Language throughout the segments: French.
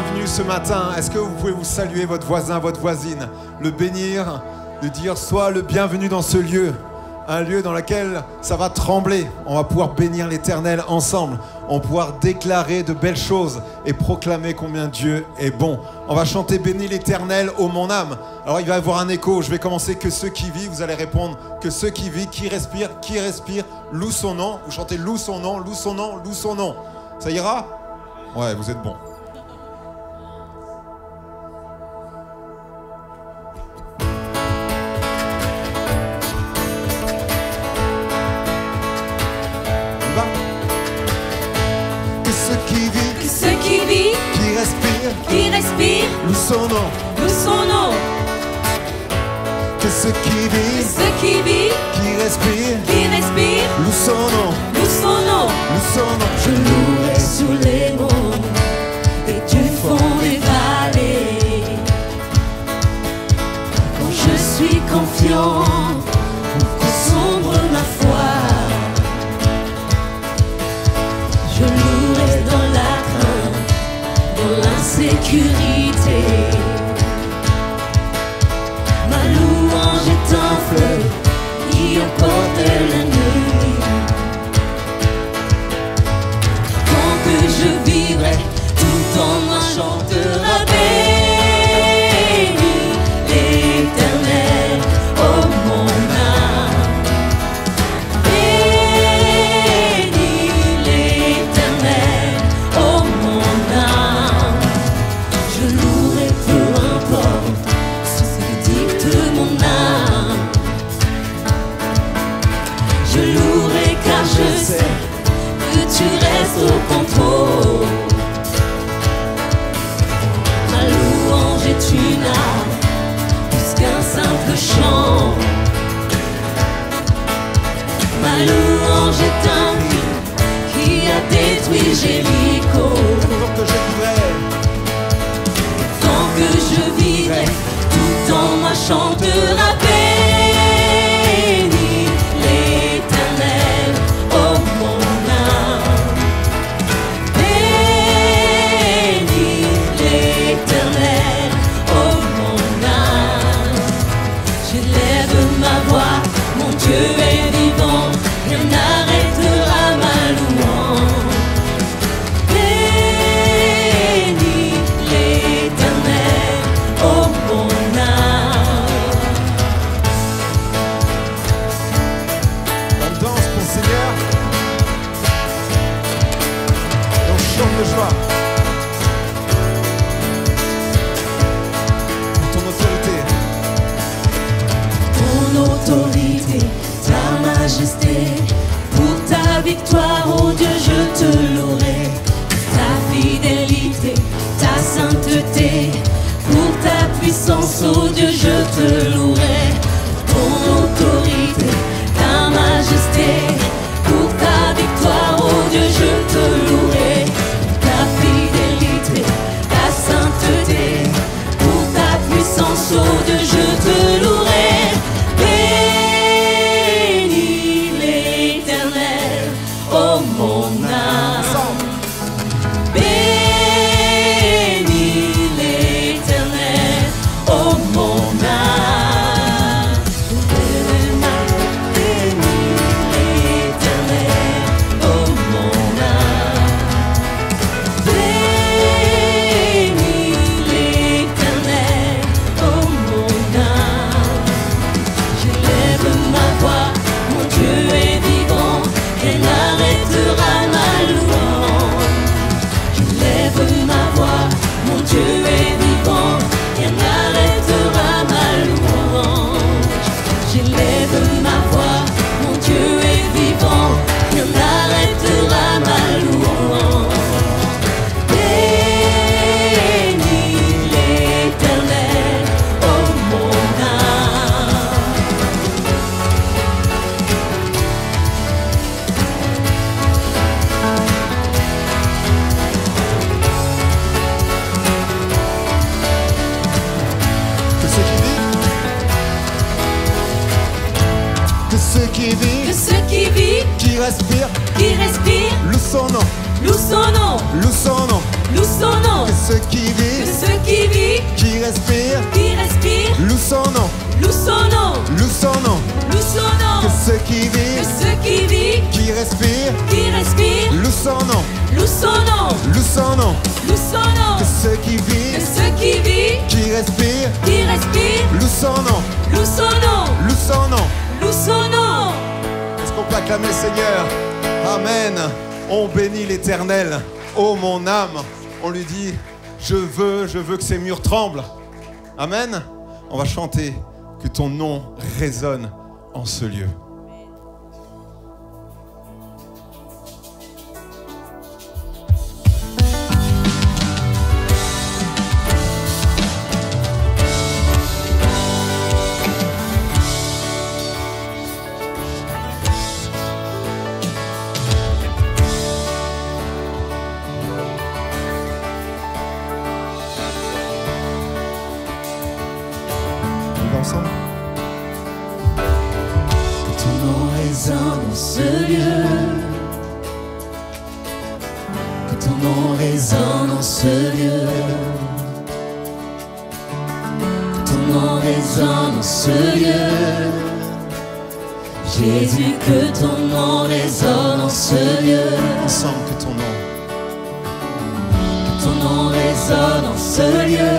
bienvenue ce matin. Est-ce que vous pouvez vous saluer votre voisin, votre voisine, le bénir, de dire sois le bienvenu dans ce lieu, un lieu dans lequel ça va trembler. On va pouvoir bénir l'Éternel ensemble. On va pouvoir déclarer de belles choses et proclamer combien Dieu est bon. On va chanter bénis l'Éternel, ô mon âme. Alors il va y avoir un écho. Je vais commencer que ceux qui vivent. Vous allez répondre que ceux qui vivent, qui respire, loue son nom. Vous chantez loue son nom, loue son nom, loue son nom. Ça ira? Ouais, vous êtes bons. Qui respire, loue son nom, loue son nom. Que ceux qui vivent, qui respire, loue son nom, loue son nom, loue son nom. Je louerai sous les monts et du fond des vallées. Quand je suis confiant, quand sombre ma foi, je louerai dans la crainte, dans l'insécurité. Ma louange est un feu qui emporte l'ennemi. Tant que je vivrai, tout en moi chantera béni l'Éternel, oh mon âme. Béni l'Éternel, oh mon âme. Je louerai peu importe ce que dicte mon âme. Je louerai car je sais que tu restes au contrôle. Ma louange est une arme plus qu'un simple chant. Ma louange est un mur qui a détruit Jéricho. Tant que je vivrai, tout en moi chantera béni l'Éternel, oh mon âme. Béni l'Éternel, oh mon âme. J'élève ma voix, mon Dieu est vivant, rien n'arrêtera ma louange. Béni l'Éternel, oh mon âme. On danse pour le Seigneur. Et on chante de joie. Pour ton autorité. Ton autorité, ta majesté, pour ta victoire, oh Dieu, je te louerai. Ta fidélité, ta sainteté, pour ta puissance, oh Dieu, je te louerai. Ton autorité, ta majesté, pour ta victoire, oh Dieu, je te louerai. Ta fidélité, ta sainteté, pour ta puissance, oh Dieu, je te louerai. Bénis l'Éternel, oh mon âme. Bénis l'Éternel, oh mon âme. Bénis l'Éternel, oh mon âme. Bénis l'Éternel, oh mon âme. J'élève ma voix, mon Dieu est vivant, et n'arrêtera ma louange. J'élève ma voix, mon Dieu est vivant, et n'arrêtera ma louange. J'élève ma voix, mon Dieu est vivant, et n'arrêtera ma louange. Bénis l'Éternel, oh mon âme. Que ceux qui vivent, Que ceux qui vivent, qui respirent, qui respirent, loue son nom, loue son nom, loue son nom. loue son nom. Que ceux qui vivent, qui respirent, louent son nom, loue son nom, louent son nom. loue son nom. Que ceux qui Que vivent, ceux qui vivent, qui respirent, louent son nom, loue son nom, louent son nom. loue son nom. Que ceux qui Que vivent, ceux qui vivent, qui respirent, louent son nom, loue son nom, louent son nom. loue son nom. Est-ce qu'on peut acclamer le Seigneur? Amen. On bénit l'Éternel. Oh mon âme, on lui dit, je veux que ces murs tremblent. Amen. On va chanter que ton nom résonne en ce lieu. Ensemble. Que ton nom résonne dans ce lieu. Que ton nom résonne dans ce lieu. Que ton nom résonne dans ce lieu. Jésus, que ton nom résonne dans ce lieu. Ensemble, que ton nom. Que ton nom résonne dans ce lieu.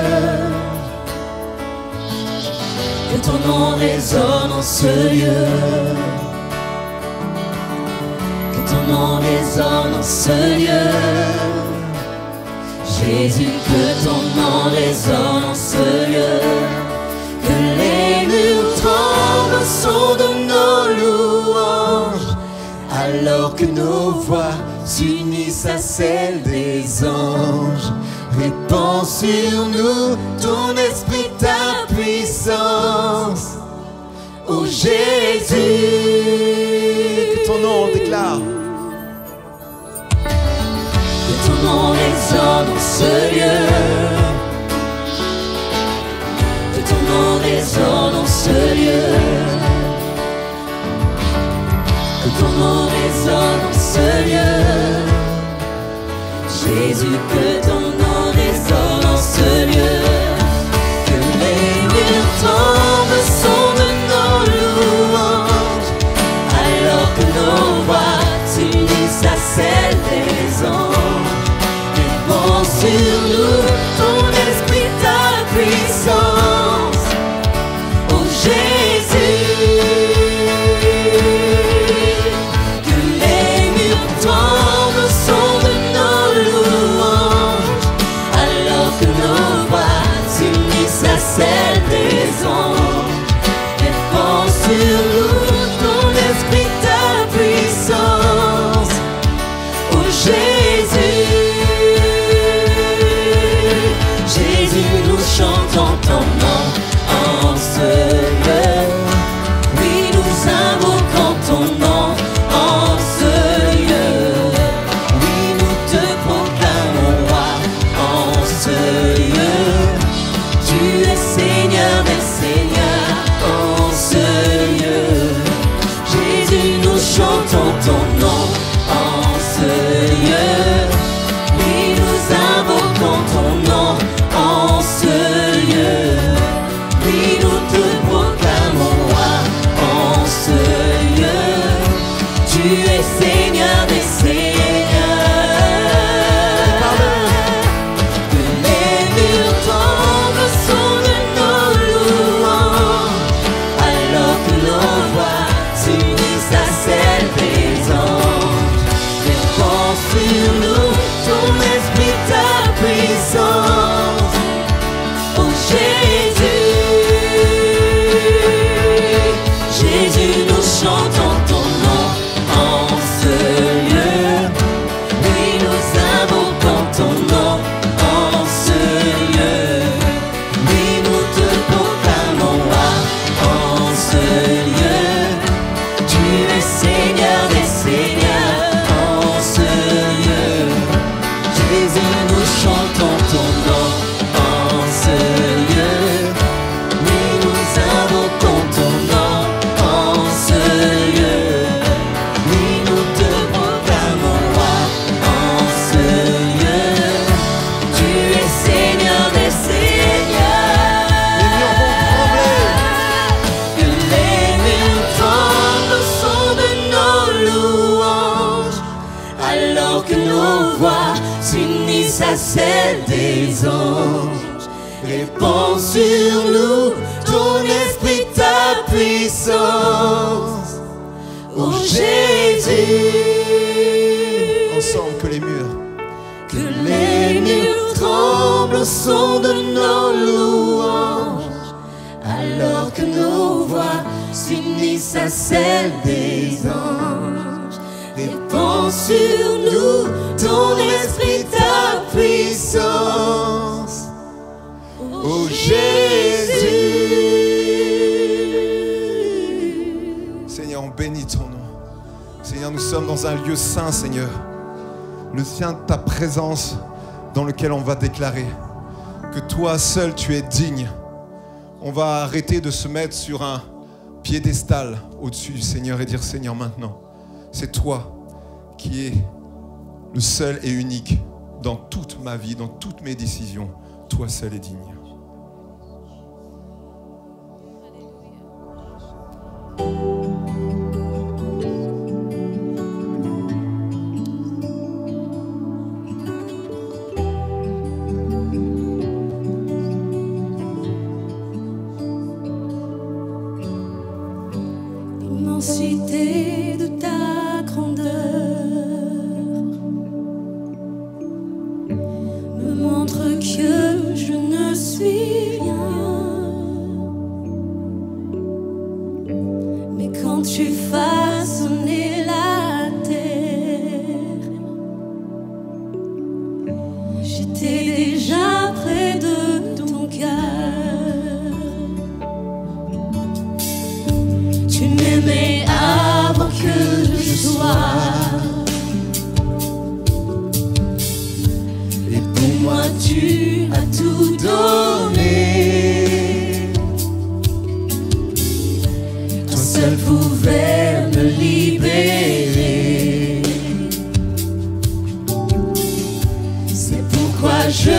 Que ton nom résonne en ce lieu. Que ton nom résonne en ce lieu. Jésus, que ton nom résonne en ce lieu. Que les murs tremblent au son de nos louanges, alors que nos voix s'unissent à celles des anges. Répands sur nous ton esprit, ta puissance. Oh Jésus, Que ton nom déclare. que ton nom résonne en ce lieu. Que ton nom résonne en ce lieu. Que ton nom résonne en ce lieu. Jésus, que ton nom résonne en ce lieu. Que les murs tombent au son de nos louanges, alors que nos voix s'unissent à celles des anges. Répands sur nous ton esprit, ta puissance. Oh Jésus, que les murs tombent au son de nos louanges, celle des anges. Répands sur nous ton esprit, ta puissance. Oh Jésus, ensemble que les murs tremblent au son de nos louanges, alors que nos voix s'unissent à celles des anges. Répands sur nous ton esprit, ta puissance. Oh Jésus. Seigneur, on bénit ton nom. Seigneur, nous sommes dans un lieu saint, Seigneur. Le sien de ta présence dans lequel on va déclarer que toi seul tu es digne. On va arrêter de se mettre sur un piédestal au-dessus du Seigneur et dire Seigneur, maintenant, c'est toi qui es le seul et unique dans toute ma vie, dans toutes mes décisions. Toi seul est digne. L'immensité de ta grandeur me montre que je ne suis rien. Mais quand tu façonnais la terre, j'étais déjà près de ton cœur. Tu m'aimais avant que je sois, et pour moi tu as tout donné. Toi seul pouvais me libérer. C'est pourquoi je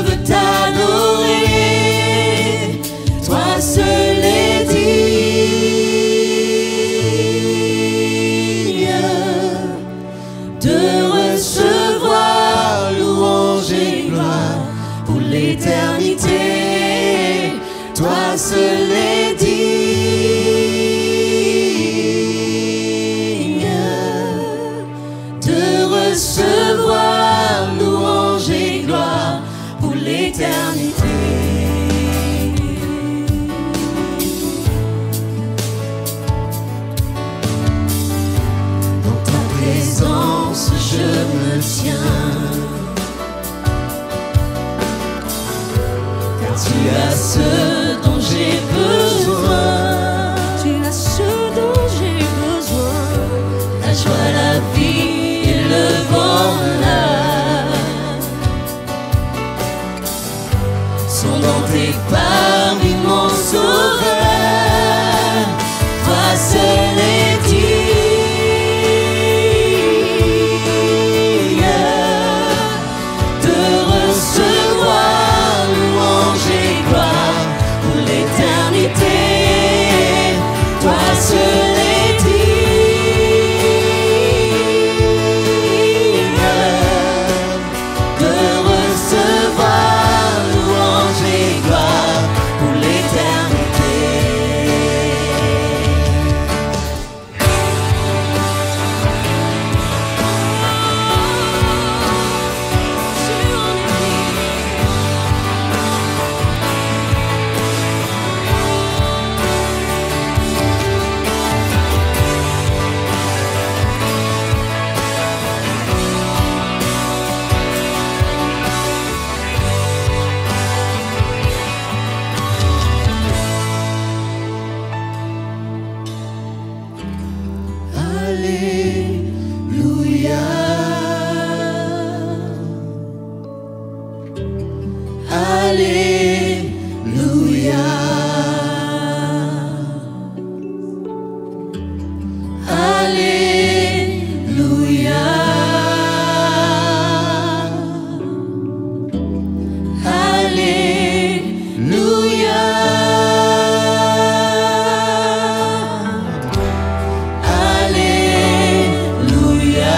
veux t'adorer. Toi seul est digne de recevoir louange et gloire pour l'éternité. Toi seul est digne de recevoir louange et gloire pour l'éternité. Dans ta présence je me tiens, car tu as ce dont j'ai besoin. Tu as ce dont j'ai besoin. La joie, la vie et le bonheur sont dans tes parvis, mon sauveur. Toi seul est digne de recevoir louange et gloire pour l'éternité. Toi seul est digne de recevoir louange et gloire pour l'éternité. Alléluia. Alléluia. Alléluia. Alléluia. Alléluia.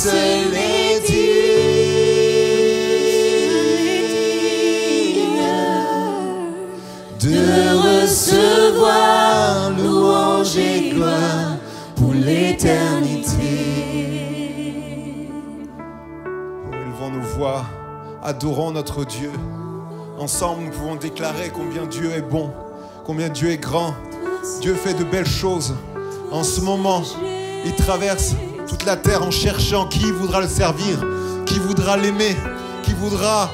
seul est digne de recevoir louange et gloire pour l'éternité. Élevons nos voix, adorons notre Dieu. Ensemble, nous pouvons déclarer combien Dieu est bon, combien Dieu est grand. Dieu fait de belles choses. En ce moment, il traverse toute la terre en cherchant qui voudra le servir, qui voudra l'aimer, qui voudra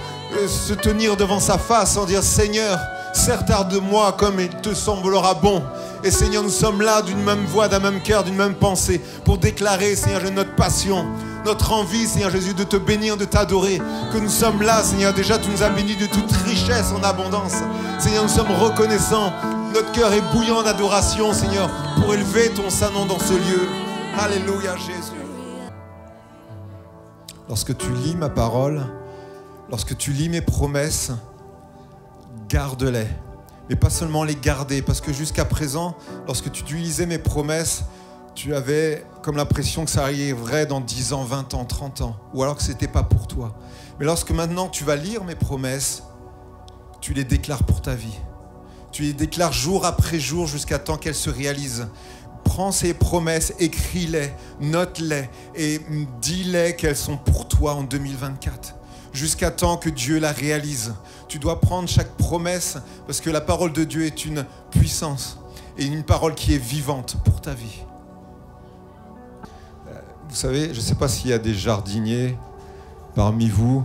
se tenir devant sa face en dire Seigneur, sers-toi de moi comme il te semblera bon. Et Seigneur, nous sommes là d'une même voix, d'un même cœur, d'une même pensée pour déclarer, Seigneur, notre passion, notre envie, Seigneur Jésus, de te bénir, de t'adorer. Que nous sommes là, Seigneur, déjà tu nous as bénis de toute richesse en abondance. Seigneur, nous sommes reconnaissants. Notre cœur est bouillant d'adoration, Seigneur, pour élever ton saint nom dans ce lieu. Alléluia, Jésus. Lorsque tu lis ma parole, lorsque tu lis mes promesses, garde-les. Mais pas seulement les garder, parce que jusqu'à présent, lorsque tu lisais mes promesses, tu avais comme l'impression que ça arriverait dans 10 ans, 20 ans, 30 ans, ou alors que ce n'était pas pour toi. Mais lorsque maintenant tu vas lire mes promesses, tu les déclares pour ta vie. Tu les déclares jour après jour jusqu'à temps qu'elles se réalisent. Prends ces promesses, écris-les, note-les et dis-les qu'elles sont pour toi en 2024. Jusqu'à temps que Dieu la réalise. Tu dois prendre chaque promesse parce que la parole de Dieu est une puissance et une parole qui est vivante pour ta vie. Vous savez, je ne sais pas s'il y a des jardiniers parmi vous.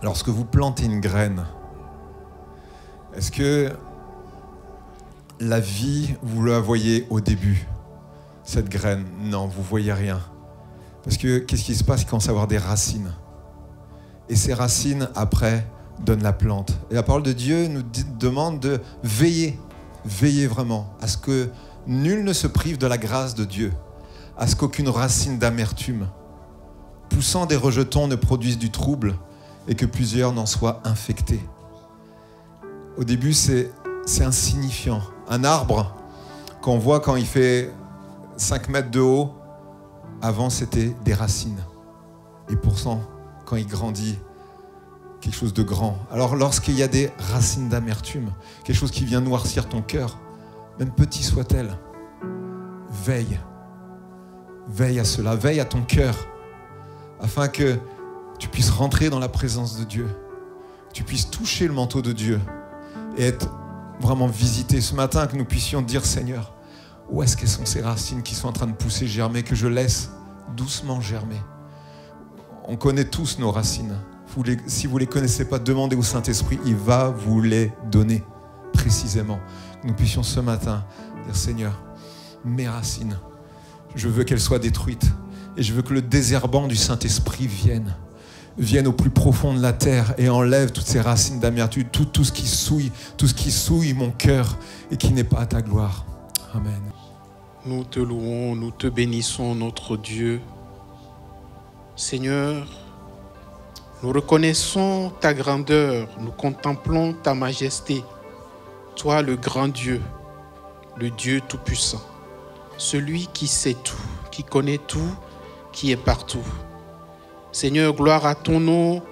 Lorsque vous plantez une graine, est-ce que la vie, vous la voyez au début, cette graine? Non, vous ne voyez rien. Parce que qu'est-ce qui se passe? Il commence à avoir des racines. Et ces racines, après, donnent la plante. Et la parole de Dieu nous demande de veiller, veiller vraiment, à ce que nul ne se prive de la grâce de Dieu, à ce qu'aucune racine d'amertume, poussant des rejetons, ne produise du trouble et que plusieurs n'en soient infectés. Au début, c'est insignifiant. Un arbre, qu'on voit quand il fait 5 mètres de haut, avant c'était des racines. Et pourtant, quand il grandit, quelque chose de grand. Alors lorsqu'il y a des racines d'amertume, quelque chose qui vient noircir ton cœur, même petit soit-elle, veille. Veille à cela, veille à ton cœur, afin que tu puisses rentrer dans la présence de Dieu, que tu puisses toucher le manteau de Dieu et être vraiment visité ce matin, que nous puissions dire Seigneur, où est-ce qu'elles sont ces racines qui sont en train de pousser, germer, que je laisse doucement germer. On connaît tous nos racines. Si vous ne les connaissez pas, demandez au Saint-Esprit, il va vous les donner précisément. Que nous puissions ce matin dire Seigneur, mes racines, je veux qu'elles soient détruites et je veux que le désherbant du Saint-Esprit vienne au plus profond de la terre et enlève toutes ces racines d'amertume, tout ce qui souille mon cœur et qui n'est pas à ta gloire. Amen. Nous te louons, nous te bénissons, notre Dieu. Seigneur, nous reconnaissons ta grandeur, nous contemplons ta majesté. Toi, le grand Dieu, le Dieu tout-puissant, celui qui sait tout, qui connaît tout, qui est partout. Seigneur, gloire à ton nom,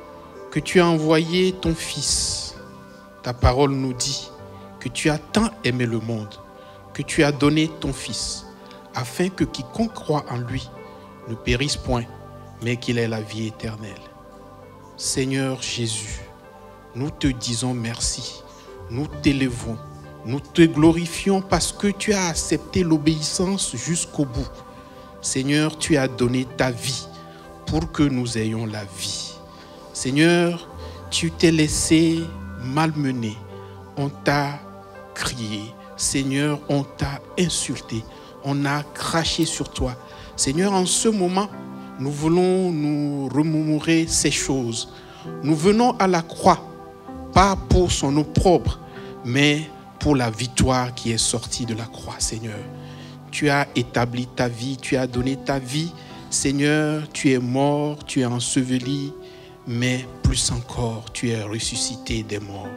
que tu as envoyé ton Fils. Ta parole nous dit que tu as tant aimé le monde, que tu as donné ton Fils, afin que quiconque croit en lui ne périsse point, mais qu'il ait la vie éternelle. Seigneur Jésus, nous te disons merci, nous t'élevons, nous te glorifions parce que tu as accepté l'obéissance jusqu'au bout. Seigneur, tu as donné ta vie pour que nous ayons la vie. Seigneur, tu t'es laissé malmener, on t'a crié, Seigneur, on t'a insulté, on a craché sur toi. Seigneur, en ce moment, nous voulons nous remémorer ces choses. Nous venons à la croix, pas pour son opprobre, mais pour la victoire qui est sortie de la croix, Seigneur. Tu as établi ta vie, tu as donné ta vie. Seigneur, tu es mort, tu es enseveli, mais plus encore, tu es ressuscité des morts.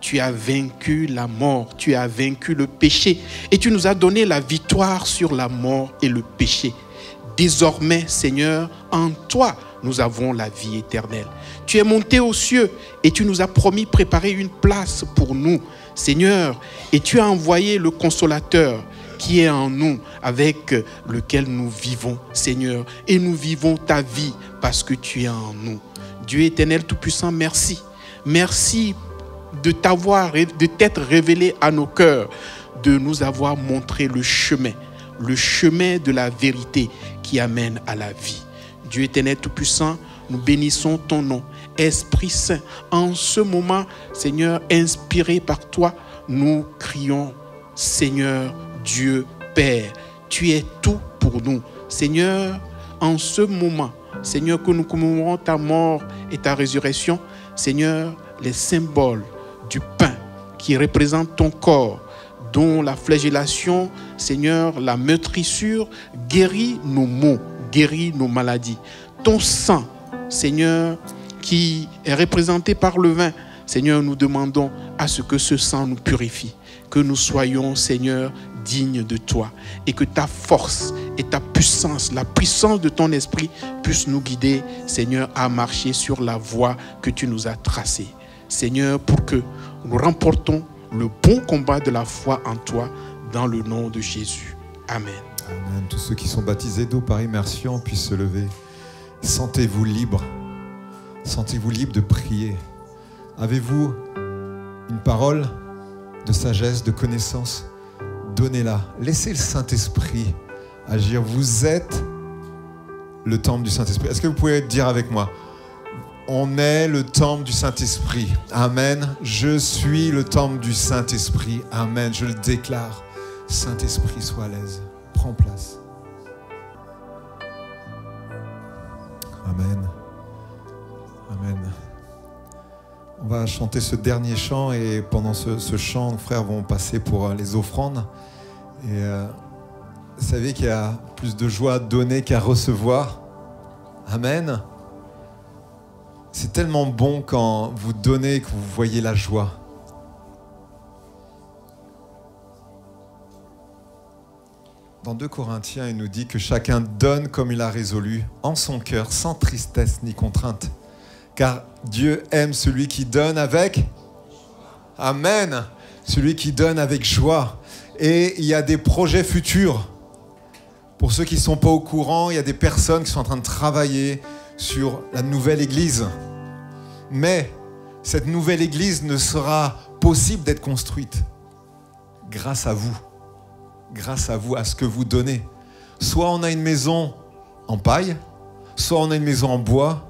Tu as vaincu la mort, tu as vaincu le péché et tu nous as donné la victoire sur la mort et le péché. Désormais, Seigneur, en toi, nous avons la vie éternelle. Tu es monté aux cieux et tu nous as promis préparer une place pour nous, Seigneur. Et tu as envoyé le Consolateur qui est en nous, avec lequel nous vivons, Seigneur. Et nous vivons ta vie parce que tu es en nous. Dieu éternel tout-puissant, merci. Merci de t'être révélé à nos cœurs, de nous avoir montré le chemin de la vérité qui amène à la vie. Dieu éternel tout-puissant, nous bénissons ton nom. Esprit Saint, en ce moment, Seigneur, inspiré par toi, nous crions, Seigneur, Dieu Père, tu es tout pour nous. Seigneur, en ce moment, Seigneur, que nous commémorons ta mort et ta résurrection, Seigneur, les symboles du pain qui représente ton corps, dont la flagellation, Seigneur, la meurtrissure, guérit nos maux, guérit nos maladies. Ton sang, Seigneur, qui est représenté par le vin, Seigneur, nous demandons à ce que ce sang nous purifie, que nous soyons, Seigneur, dignes de toi et que ta force et ta puissance, la puissance de ton esprit puisse nous guider, Seigneur, à marcher sur la voie que tu nous as tracée. Seigneur, pour que nous remportons le bon combat de la foi en toi, dans le nom de Jésus. Amen. Amen. Tous ceux qui sont baptisés d'eau par immersion puissent se lever. Sentez-vous libre. Sentez-vous libre de prier. Avez-vous une parole de sagesse, de connaissance? Donnez-la. Laissez le Saint-Esprit agir. Vous êtes le temple du Saint-Esprit. Est-ce que vous pouvez dire avec moi? On est le temple du Saint-Esprit. Amen. Je suis le temple du Saint-Esprit. Amen. Je le déclare. Saint-Esprit, sois à l'aise. Prends place. Amen. Amen. On va chanter ce dernier chant et pendant ce chant, nos frères vont passer pour les offrandes. Et vous savez qu'il y a plus de joie à donner qu'à recevoir. Amen. C'est tellement bon quand vous donnez que vous voyez la joie. Dans 2 Corinthiens, il nous dit que chacun donne comme il a résolu, en son cœur, sans tristesse ni contrainte. Car Dieu aime celui qui donne avec... Amen. Celui qui donne avec joie. Et il y a des projets futurs. Pour ceux qui ne sont pas au courant, il y a des personnes qui sont en train de travailler sur la nouvelle église. Mais cette nouvelle église ne sera possible d'être construite grâce à vous. Grâce à vous, à ce que vous donnez. Soit on a une maison en paille, soit on a une maison en bois,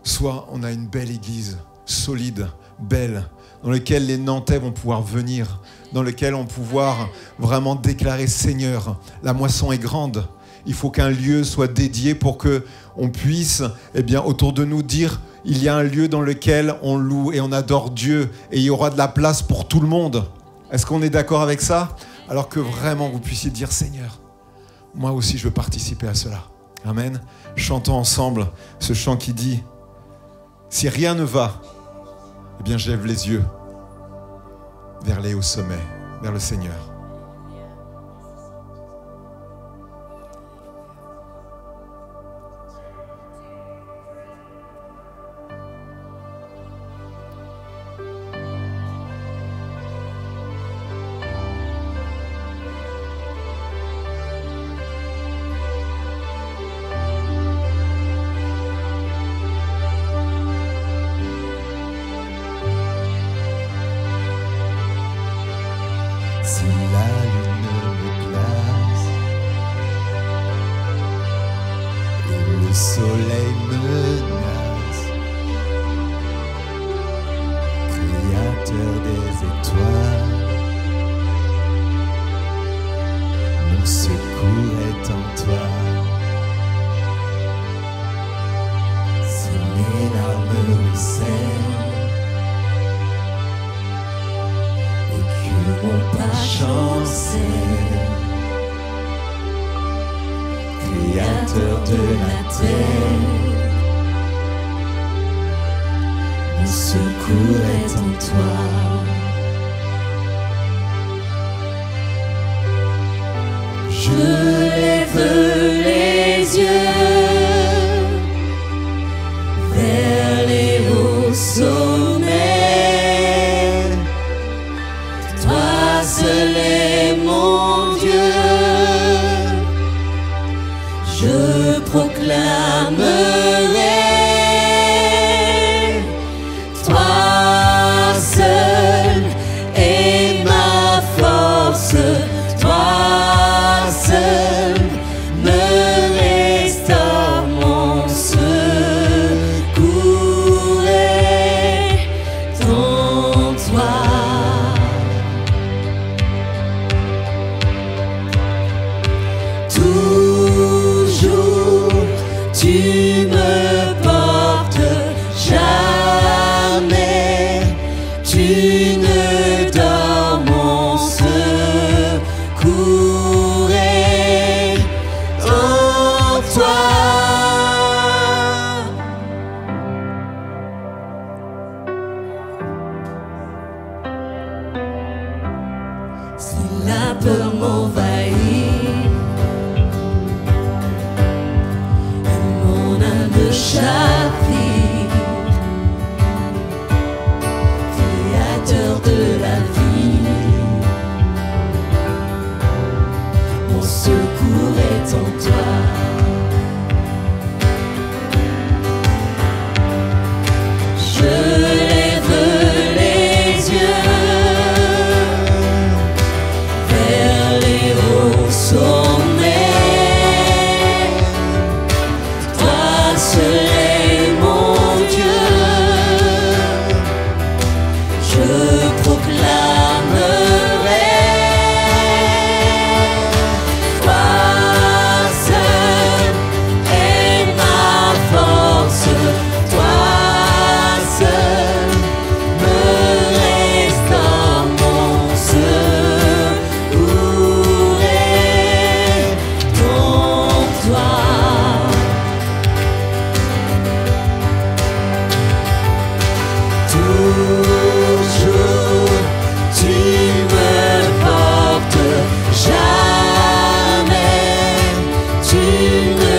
soit on a une belle église, solide, belle, dans laquelle les Nantais vont pouvoir venir, dans laquelle on va pouvoir vraiment déclarer « Seigneur, la moisson est grande ». Il faut qu'un lieu soit dédié pour qu'on puisse, autour de nous dire « Il y a un lieu dans lequel on loue et on adore Dieu et il y aura de la place pour tout le monde ». Est-ce qu'on est d'accord avec ça? Alors que vraiment vous puissiez dire « Seigneur, moi aussi je veux participer à cela ». Amen. Chantons ensemble ce chant qui dit « Si rien ne va, je lève les yeux vers les hauts sommets, vers le Seigneur. » Si la lune m'éclate et le soleil menace, Créateur des étoiles, mon secours est en toi. Si mes larmes ruissellent mon pas chancelle, Créateur de la terre, mon secours est en toi. Je lève les sommet. Toi seul est mon Dieu. Je proclamerai. Toi seul est ma force. Toi seul me restaure mon secours est en toi. Toujours tu me portes, jamais tu ne dors, mon secours est en toi. Si la peur m'envahit, mon âme chapitre, Créateur de la vie, mon secours est en toi. Je lève les yeux vers les hauts sommets. Toi seul est mon Dieu. Je proclamerai. Toi seul est ma force. Toi seul me restaure, mon secours est en toi. Toujours tu me portes, jamais tu ne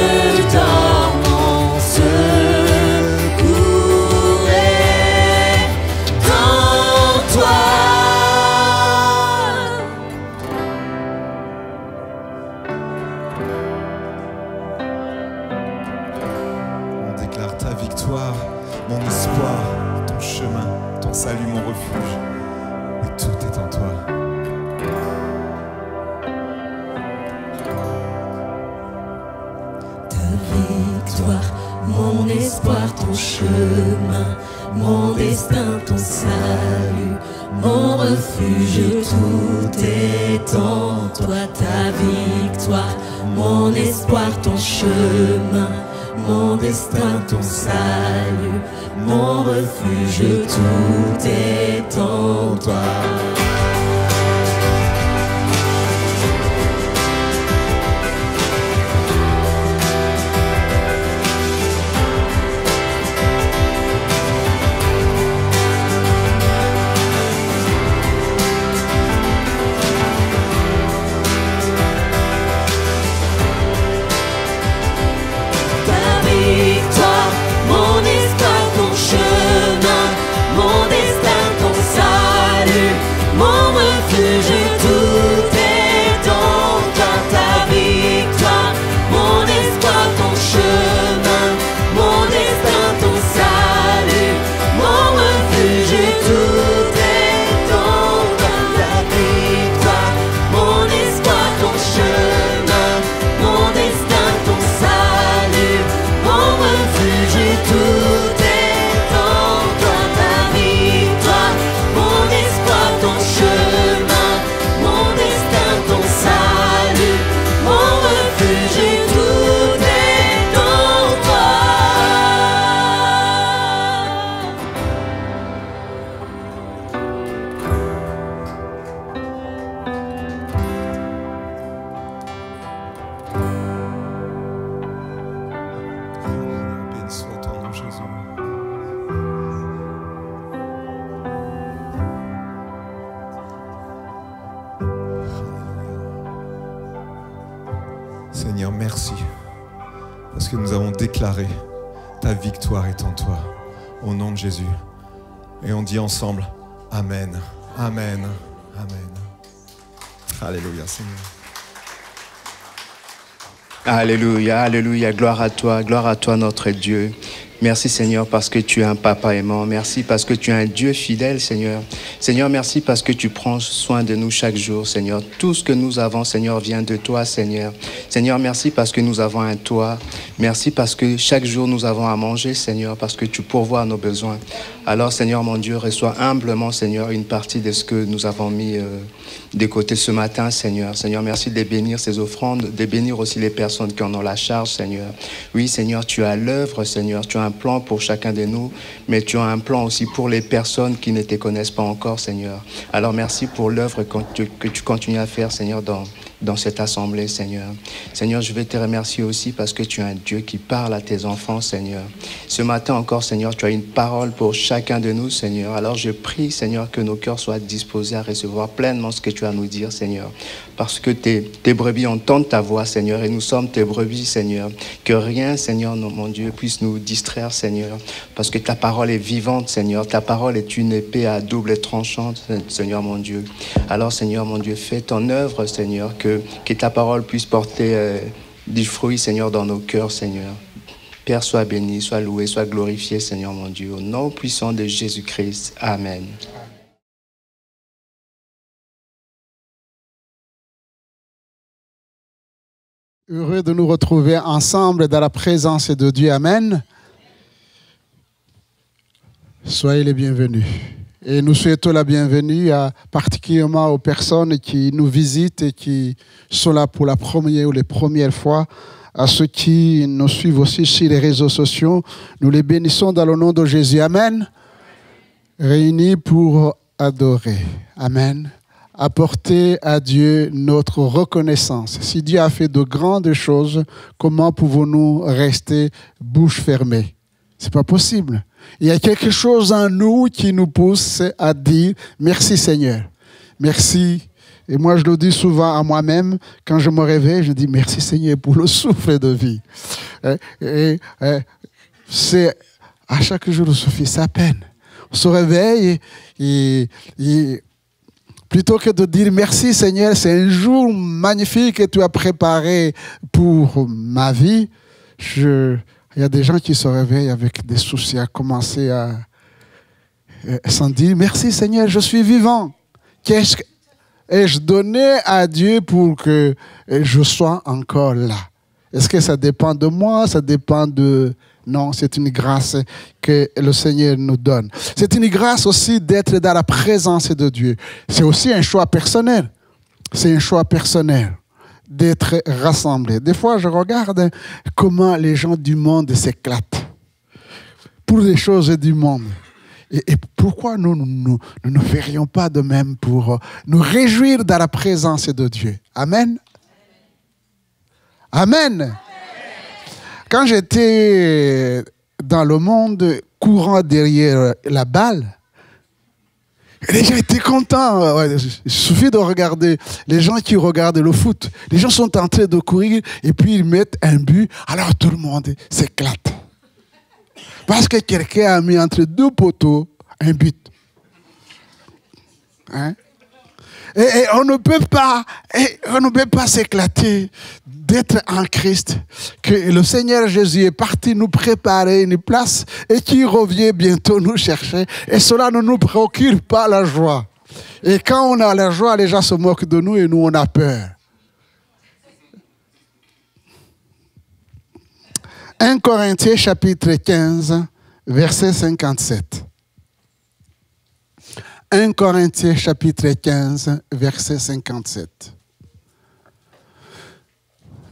dors, mon secours est en toi. On déclare ta victoire, mon espoir, ton chemin, ton salut, mon refuge. Et tout est en toi. Ta victoire, mon espoir, ton chemin, mon destin, ton salut, mon refuge, tout est en toi. Ta victoire, mon espoir, ton chemin, mon destin, ton salut, mon refuge, tout est en toi. Ta victoire, mon espoir, ton chemin, mon destin, ton salut, mon refuge, tout est en toi. Ta victoire, mon espoir, ton chemin, mon destin, ton salut, mon refuge, tout est en toi. Ta victoire, mon espoir, ton chemin, mon destin, ton salut, mon refuge, tout est en toi. Ta victoire, mon espoir, ton chemin, mon destin, ton salut, mon refuge, tout est en toi. Béni soit ton nom, Jésus. Seigneur, merci, parce que nous avons déclaré ta victoire est en toi. Au nom de Jésus. Et on dit ensemble, Amen, Amen, Amen. Alléluia, Seigneur. Alléluia, alléluia, gloire à toi notre Dieu. Merci Seigneur parce que tu es un papa aimant. Merci parce que tu es un Dieu fidèle Seigneur. Seigneur, merci parce que tu prends soin de nous chaque jour Seigneur. Tout ce que nous avons Seigneur vient de toi Seigneur. Seigneur, merci parce que nous avons un toit. Merci parce que chaque jour nous avons à manger Seigneur, parce que tu pourvois à nos besoins. Alors Seigneur mon Dieu, reçois humblement Seigneur une partie de ce que nous avons mis de côté ce matin Seigneur. Seigneur, merci de bénir ces offrandes, de bénir aussi les personnes qui en ont la charge Seigneur. Oui Seigneur, tu as l'œuvre Seigneur, tu as un plan pour chacun de nous, mais tu as un plan aussi pour les personnes qui ne te connaissent pas encore Seigneur. Alors merci pour l'œuvre que tu continues à faire Seigneur dans cette assemblée, Seigneur. Seigneur, je vais te remercier aussi parce que tu es un Dieu qui parle à tes enfants, Seigneur. Ce matin encore, Seigneur, tu as une parole pour chacun de nous, Seigneur. Alors je prie, Seigneur, que nos cœurs soient disposés à recevoir pleinement ce que tu as à nous dire, Seigneur. Parce que tes brebis entendent ta voix, Seigneur, et nous sommes tes brebis, Seigneur. Que rien, Seigneur, mon Dieu, puisse nous distraire, Seigneur. Parce que ta parole est vivante, Seigneur. Ta parole est une épée à double tranchante, Seigneur, mon Dieu. Alors, Seigneur, mon Dieu, fais ton œuvre, Seigneur, que ta parole puisse porter du fruit, Seigneur, dans nos cœurs, Seigneur. Père, sois béni, sois loué, sois glorifié, Seigneur, mon Dieu. Au nom puissant de Jésus-Christ. Amen. Heureux de nous retrouver ensemble dans la présence de Dieu. Amen. Soyez les bienvenus. Et nous souhaitons la bienvenue particulièrement aux personnes qui nous visitent et qui sont là pour la première ou les premières fois. À ceux qui nous suivent aussi sur les réseaux sociaux, nous les bénissons dans le nom de Jésus. Amen. Réunis pour adorer. Amen. Apporter à Dieu notre reconnaissance. Si Dieu a fait de grandes choses, comment pouvons-nous rester bouche fermée? Ce n'est pas possible. Il y a quelque chose en nous qui nous pousse à dire merci Seigneur. Merci. Et moi, je le dis souvent à moi-même, quand je me réveille, je dis merci Seigneur pour le souffle de vie. C'est à chaque jour de souffle, c'est à peine. On se réveille et plutôt que de dire merci Seigneur, c'est un jour magnifique que tu as préparé pour ma vie. Il y a des gens qui se réveillent avec des soucis à commencer à sans dire merci Seigneur, je suis vivant. Qu'est-ce que ai-je donné à Dieu pour que je sois encore là? Est-ce que ça dépend de moi? Ça dépend de... Non, c'est une grâce que le Seigneur nous donne. C'est une grâce aussi d'être dans la présence de Dieu. C'est aussi un choix personnel. C'est un choix personnel d'être rassemblés. Des fois, je regarde comment les gens du monde s'éclatent pour les choses du monde. Et pourquoi nous ne ferions pas de même pour nous réjouir dans la présence de Dieu? Amen. Amen. Quand j'étais dans le monde courant derrière la balle, les gens étaient contents. Il suffit de regarder les gens qui regardent le foot. Les gens sont en train de courir et puis ils mettent un but. Alors tout le monde s'éclate. Parce que quelqu'un a mis entre deux poteaux un but. Hein? Et on ne peut pas s'éclater d'être en Christ. Que le Seigneur Jésus est parti nous préparer une place et qui revient bientôt nous chercher. Et cela ne nous procure pas la joie. Et quand on a la joie, les gens se moquent de nous et nous, on a peur. 1 Corinthiens chapitre 15, verset 57. 1 Corinthiens chapitre 15, verset 57.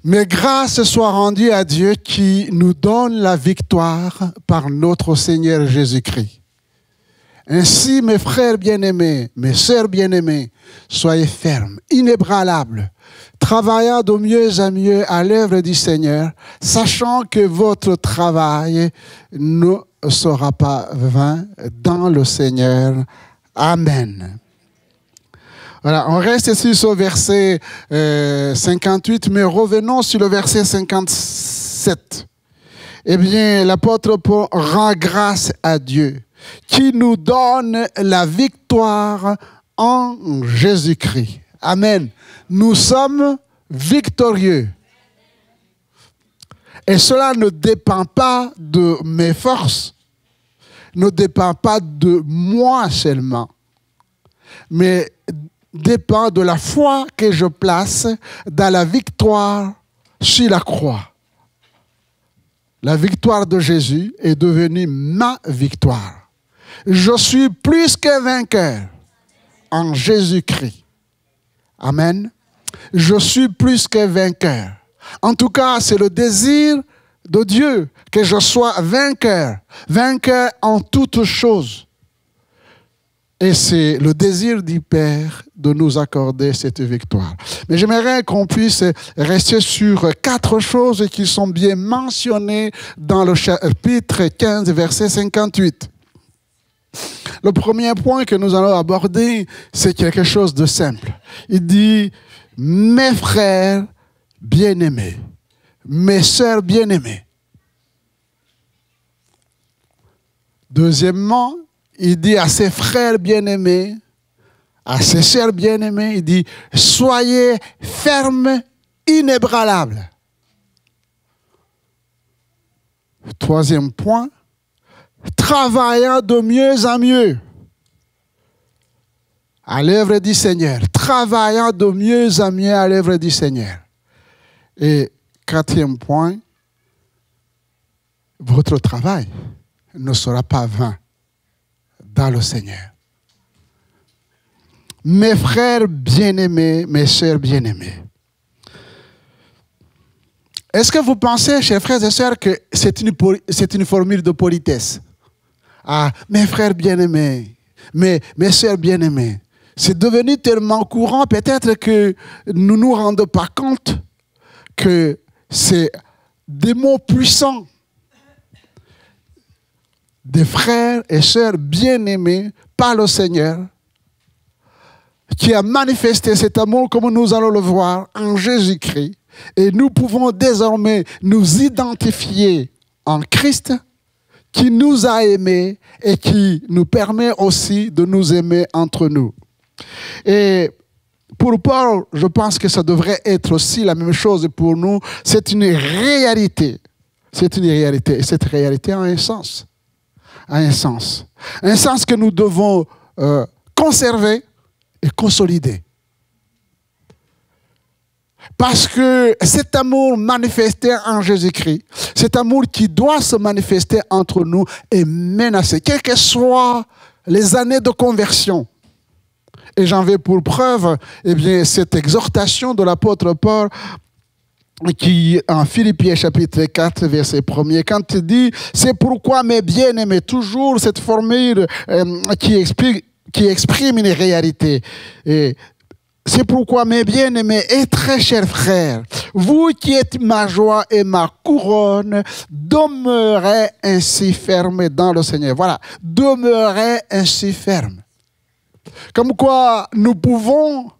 Mais grâce soit rendue à Dieu qui nous donne la victoire par notre Seigneur Jésus-Christ. Ainsi, mes frères bien-aimés, mes sœurs bien-aimées, soyez fermes, inébranlables, travaillant de mieux en mieux à l'œuvre du Seigneur, sachant que votre travail ne sera pas vain dans le Seigneur. Amen. Voilà, on reste ici sur le verset 58, mais revenons sur le verset 57. Eh bien, l'apôtre Paul rend grâce à Dieu qui nous donne la victoire en Jésus-Christ. Amen. Nous sommes victorieux. Et cela ne dépend pas de mes forces, ne dépend pas de moi seulement, mais dépend de la foi que je place dans la victoire sur la croix. La victoire de Jésus est devenue ma victoire. Je suis plus que vainqueur en Jésus-Christ. Amen. Je suis plus que vainqueur. En tout cas, c'est le désir de Dieu que je sois vainqueur, vainqueur en toutes choses. Et c'est le désir du Père de nous accorder cette victoire. Mais j'aimerais qu'on puisse rester sur 4 choses qui sont bien mentionnées dans le chapitre 15, verset 58. Le premier point que nous allons aborder, c'est quelque chose de simple. Il dit, mes frères bien-aimés, mes sœurs bien-aimées. Deuxièmement, il dit à ses frères bien-aimés, à ses sœurs bien-aimées, il dit, soyez fermes, inébranlables. Troisième point, travaillant de mieux en mieux à l'œuvre du Seigneur. Travaillant de mieux en mieux à l'œuvre du Seigneur. Et quatrième point, votre travail ne sera pas vain dans le Seigneur. Mes frères bien-aimés, mes sœurs bien-aimées, est-ce que vous pensez, chers frères et sœurs, que c'est une formule de politesse? Ah, mes frères bien-aimés, mes sœurs bien-aimées. C'est devenu tellement courant, peut-être que nous ne nous rendons pas compte que c'est des mots puissants. Des frères et sœurs bien-aimés par le Seigneur, qui a manifesté cet amour, comme nous allons le voir, en Jésus-Christ. Et nous pouvons désormais nous identifier en Christ, qui nous a aimés et qui nous permet aussi de nous aimer entre nous. Et pour Paul, je pense que ça devrait être aussi la même chose pour nous. C'est une réalité. C'est une réalité. Et cette réalité a un sens. A un sens. Un sens que nous devons conserver et consolider. Parce que cet amour manifesté en Jésus-Christ, cet amour qui doit se manifester entre nous est menacé. Quelles que soient les années de conversion. Et j'en vais pour preuve, eh bien, cette exhortation de l'apôtre Paul qui, en Philippiens chapitre 4, verset 1er, quand il dit « C'est pourquoi mes bien-aimés », toujours cette formule qui exprime une réalité. Et c'est pourquoi mes bien-aimés et très chers frères, vous qui êtes ma joie et ma couronne, demeurez ainsi fermes dans le Seigneur. Voilà, demeurez ainsi fermes. Comme quoi, nous pouvons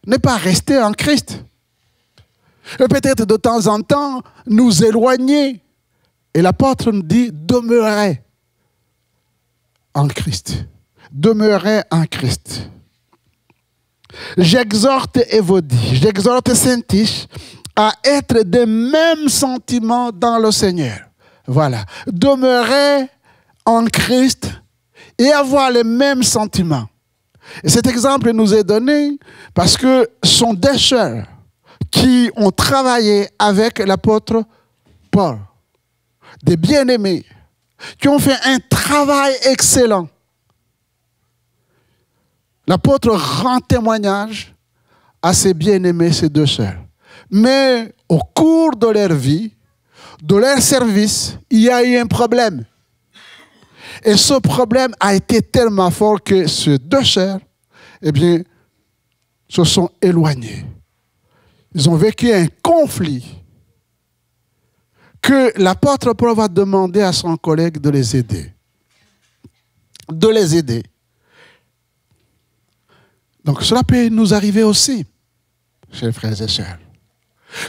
ne pas rester en Christ. Et peut-être de temps en temps, nous éloigner. Et l'apôtre nous dit, demeurez en Christ. Demeurez en Christ. J'exhorte Évodie, j'exhorte Saint-Tiche à être des mêmes sentiments dans le Seigneur. Voilà. Demeurer en Christ et avoir les mêmes sentiments. Et cet exemple nous est donné parce que ce sont des sœurs qui ont travaillé avec l'apôtre Paul. Des bien-aimés qui ont fait un travail excellent. L'apôtre rend témoignage à ses bien-aimés, ses deux sœurs. Mais au cours de leur vie, de leur service, il y a eu un problème. Et ce problème a été tellement fort que ces deux sœurs, eh bien, se sont éloignées. Ils ont vécu un conflit que l'apôtre Paul va demander à son collègue de les aider. De les aider. Donc cela peut nous arriver aussi, chers frères et sœurs.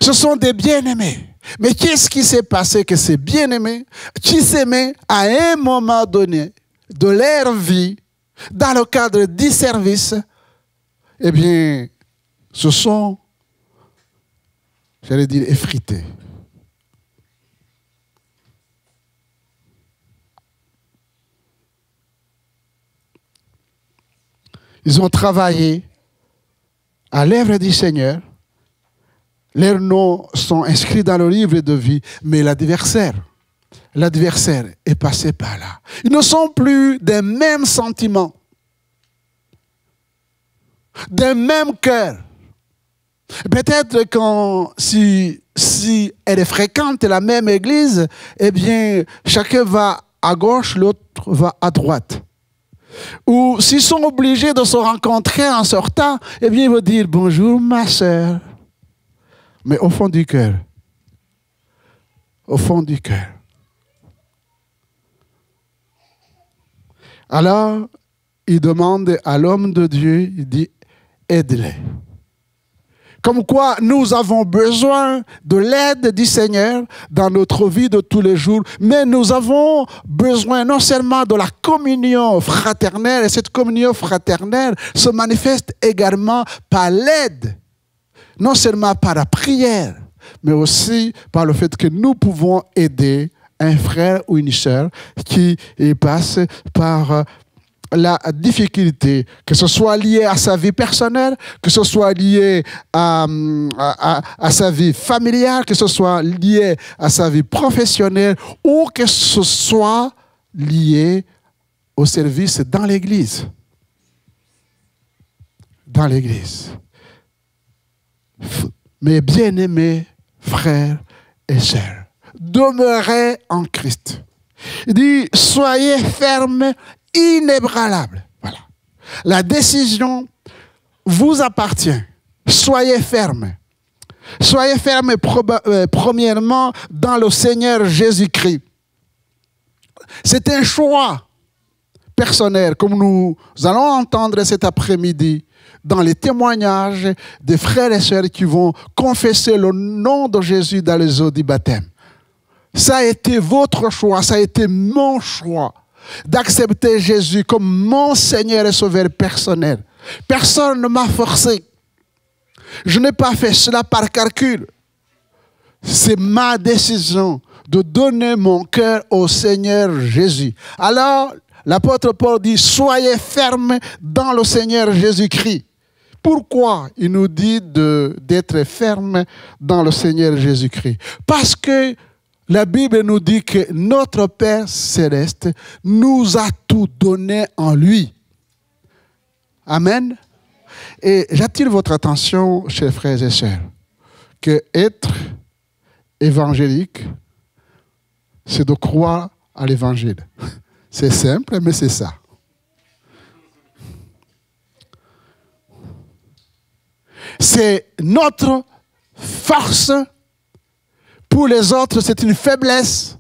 Ce sont des bien-aimés. Mais qu'est-ce qui s'est passé que ces bien-aimés qui s'aimaient à un moment donné, de leur vie, dans le cadre du service, eh bien, se sont, j'allais dire, effrités. Ils ont travaillé à l'œuvre du Seigneur. Leurs noms sont inscrits dans le livre de vie, mais l'adversaire est passé par là. Ils ne sont plus des mêmes sentiments, des mêmes cœurs. Peut-être si elle est fréquente la même église, eh bien, chacun va à gauche, l'autre va à droite. Ou s'ils sont obligés de se rencontrer en sortant, eh bien, ils vont dire « Bonjour, ma sœur ». Mais au fond du cœur, alors, il demande à l'homme de Dieu, il dit « Aide-les ». Comme quoi, nous avons besoin de l'aide du Seigneur dans notre vie de tous les jours, mais nous avons besoin non seulement de la communion fraternelle, et cette communion fraternelle se manifeste également par l'aide, non seulement par la prière, mais aussi par le fait que nous pouvons aider un frère ou une sœur qui passe par la difficulté, que ce soit lié à sa vie personnelle, que ce soit lié à sa vie familiale, que ce soit lié à sa vie professionnelle, ou que ce soit lié au service dans l'Église. Dans l'Église. Mes bien-aimés frères et sœurs, demeurez en Christ. Il dit, soyez fermes, inébranlables. Voilà. La décision vous appartient. Soyez fermes. Soyez fermes premièrement dans le Seigneur Jésus-Christ. C'est un choix personnel, comme nous allons entendre cet après-midi dans les témoignages des frères et sœurs qui vont confesser le nom de Jésus dans les eaux du baptême. Ça a été votre choix, ça a été mon choix d'accepter Jésus comme mon Seigneur et Sauveur personnel. Personne ne m'a forcé. Je n'ai pas fait cela par calcul. C'est ma décision de donner mon cœur au Seigneur Jésus. Alors, l'apôtre Paul dit, soyez fermes dans le Seigneur Jésus-Christ. Pourquoi il nous dit d'être fermes dans le Seigneur Jésus-Christ? Parce que la Bible nous dit que notre Père céleste nous a tout donné en lui. Amen. Et j'attire votre attention, chers frères et sœurs, que être évangélique, c'est de croire à l'évangile. C'est simple, mais c'est ça. C'est notre force. Pour les autres, c'est une faiblesse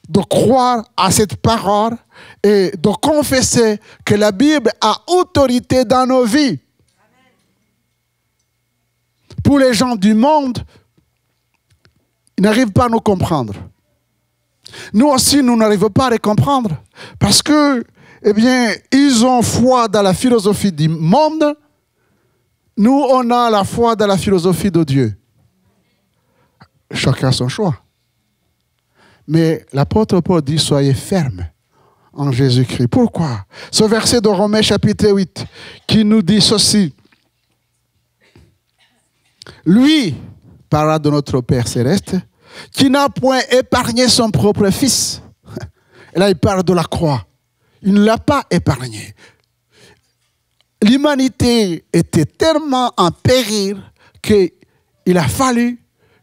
de croire à cette parole et de confesser que la Bible a autorité dans nos vies. Pour les gens du monde, ils n'arrivent pas à nous comprendre. Nous aussi, nous n'arrivons pas à les comprendre parce que, eh bien, ils ont foi dans la philosophie du monde. Nous, on a la foi dans la philosophie de Dieu. Chacun son choix. Mais l'apôtre Paul dit, soyez fermes en Jésus-Christ. Pourquoi? Ce verset de Romains chapitre 8 qui nous dit ceci. Lui, parla de notre Père céleste, qui n'a point épargné son propre Fils. Et là, il parle de la croix. Il ne l'a pas épargné. L'humanité était tellement en péril qu'il a fallu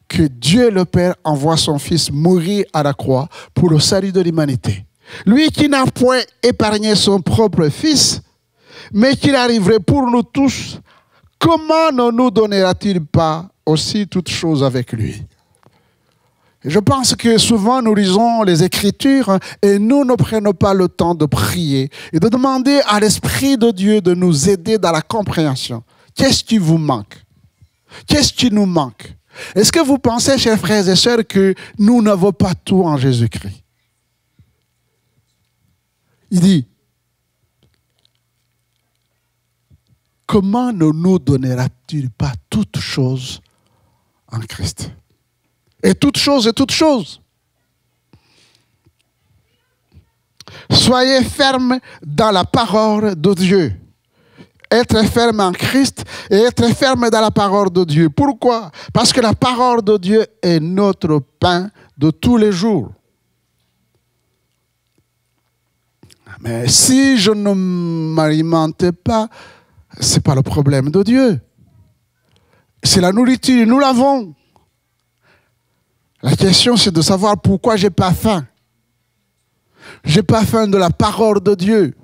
que Dieu le Père envoie son Fils mourir à la croix pour le salut de l'humanité. Lui qui n'a point épargné son propre Fils, mais qu'il arriverait pour nous tous, comment ne nous donnera-t-il pas aussi toutes choses avec lui? Je pense que souvent nous lisons les Écritures et nous ne prenons pas le temps de prier et de demander à l'Esprit de Dieu de nous aider dans la compréhension. Qu'est-ce qui vous manque? Qu'est-ce qui nous manque? Est-ce que vous pensez, chers frères et sœurs, que nous n'avons pas tout en Jésus-Christ? Il dit, comment ne nous donnera-t-il pas toutes choses en Christ? Et toutes choses et toutes choses. Soyez fermes dans la parole de Dieu. Être ferme en Christ et être ferme dans la parole de Dieu. Pourquoi? Parce que la parole de Dieu est notre pain de tous les jours. Mais si je ne m'alimente pas, ce n'est pas le problème de Dieu. C'est la nourriture, nous l'avons. La question, c'est de savoir pourquoi je n'ai pas faim. Je n'ai pas faim de la parole de Dieu.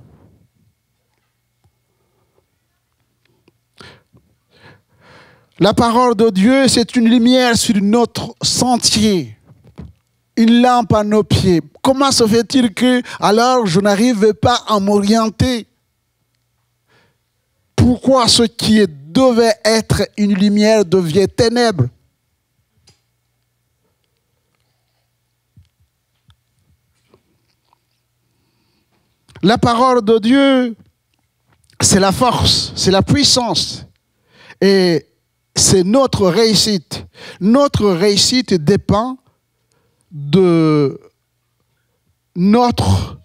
La parole de Dieu, c'est une lumière sur notre sentier, une lampe à nos pieds. Comment se fait-il que, alors, je n'arrive pas à m'orienter? Pourquoi ce qui devait être une lumière devient ténèbres? La parole de Dieu, c'est la force, c'est la puissance. Et c'est notre réussite. Notre réussite dépend de notre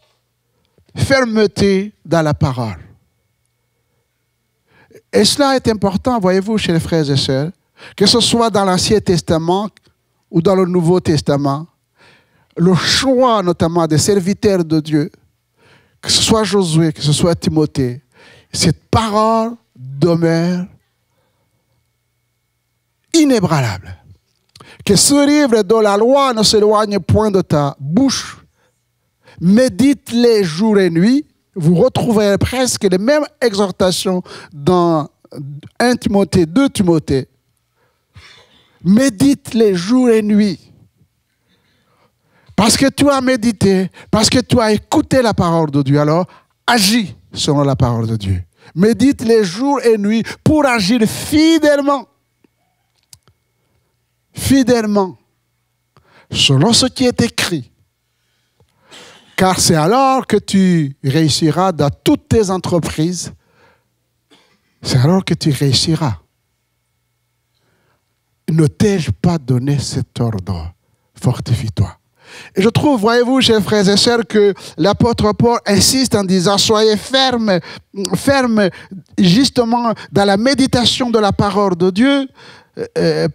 fermeté dans la parole. Et cela est important, voyez-vous, chez les frères et sœurs, que ce soit dans l'Ancien Testament ou dans le Nouveau Testament, le choix notamment des serviteurs de Dieu, que ce soit Josué, que ce soit Timothée, cette parole demeure inébranlable. Que ce livre de la loi ne s'éloigne point de ta bouche. Médite-les jour et nuit. Vous retrouverez presque les mêmes exhortations dans 1 Timothée, 2 Timothée. Médite-les jour et nuit. Parce que tu as médité, parce que tu as écouté la parole de Dieu, alors agis selon la parole de Dieu. Médite les jours et nuits pour agir fidèlement. Fidèlement, selon ce qui est écrit. Car c'est alors que tu réussiras dans toutes tes entreprises. C'est alors que tu réussiras. Ne t'ai-je pas donné cet ordre? Fortifie-toi. Et je trouve, voyez-vous, chers frères et sœurs, que l'apôtre Paul insiste en disant, soyez fermes, fermes justement dans la méditation de la parole de Dieu,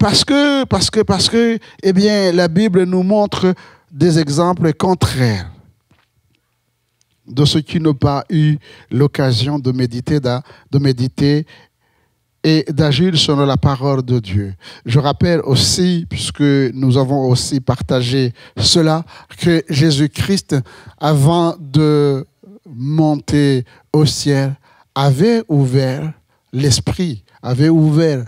parce que, eh bien, la Bible nous montre des exemples contraires de ceux qui n'ont pas eu l'occasion de méditer et d'agir selon la parole de Dieu. Je rappelle aussi, puisque nous avons aussi partagé cela, que Jésus-Christ, avant de monter au ciel, avait ouvert l'esprit, avait ouvert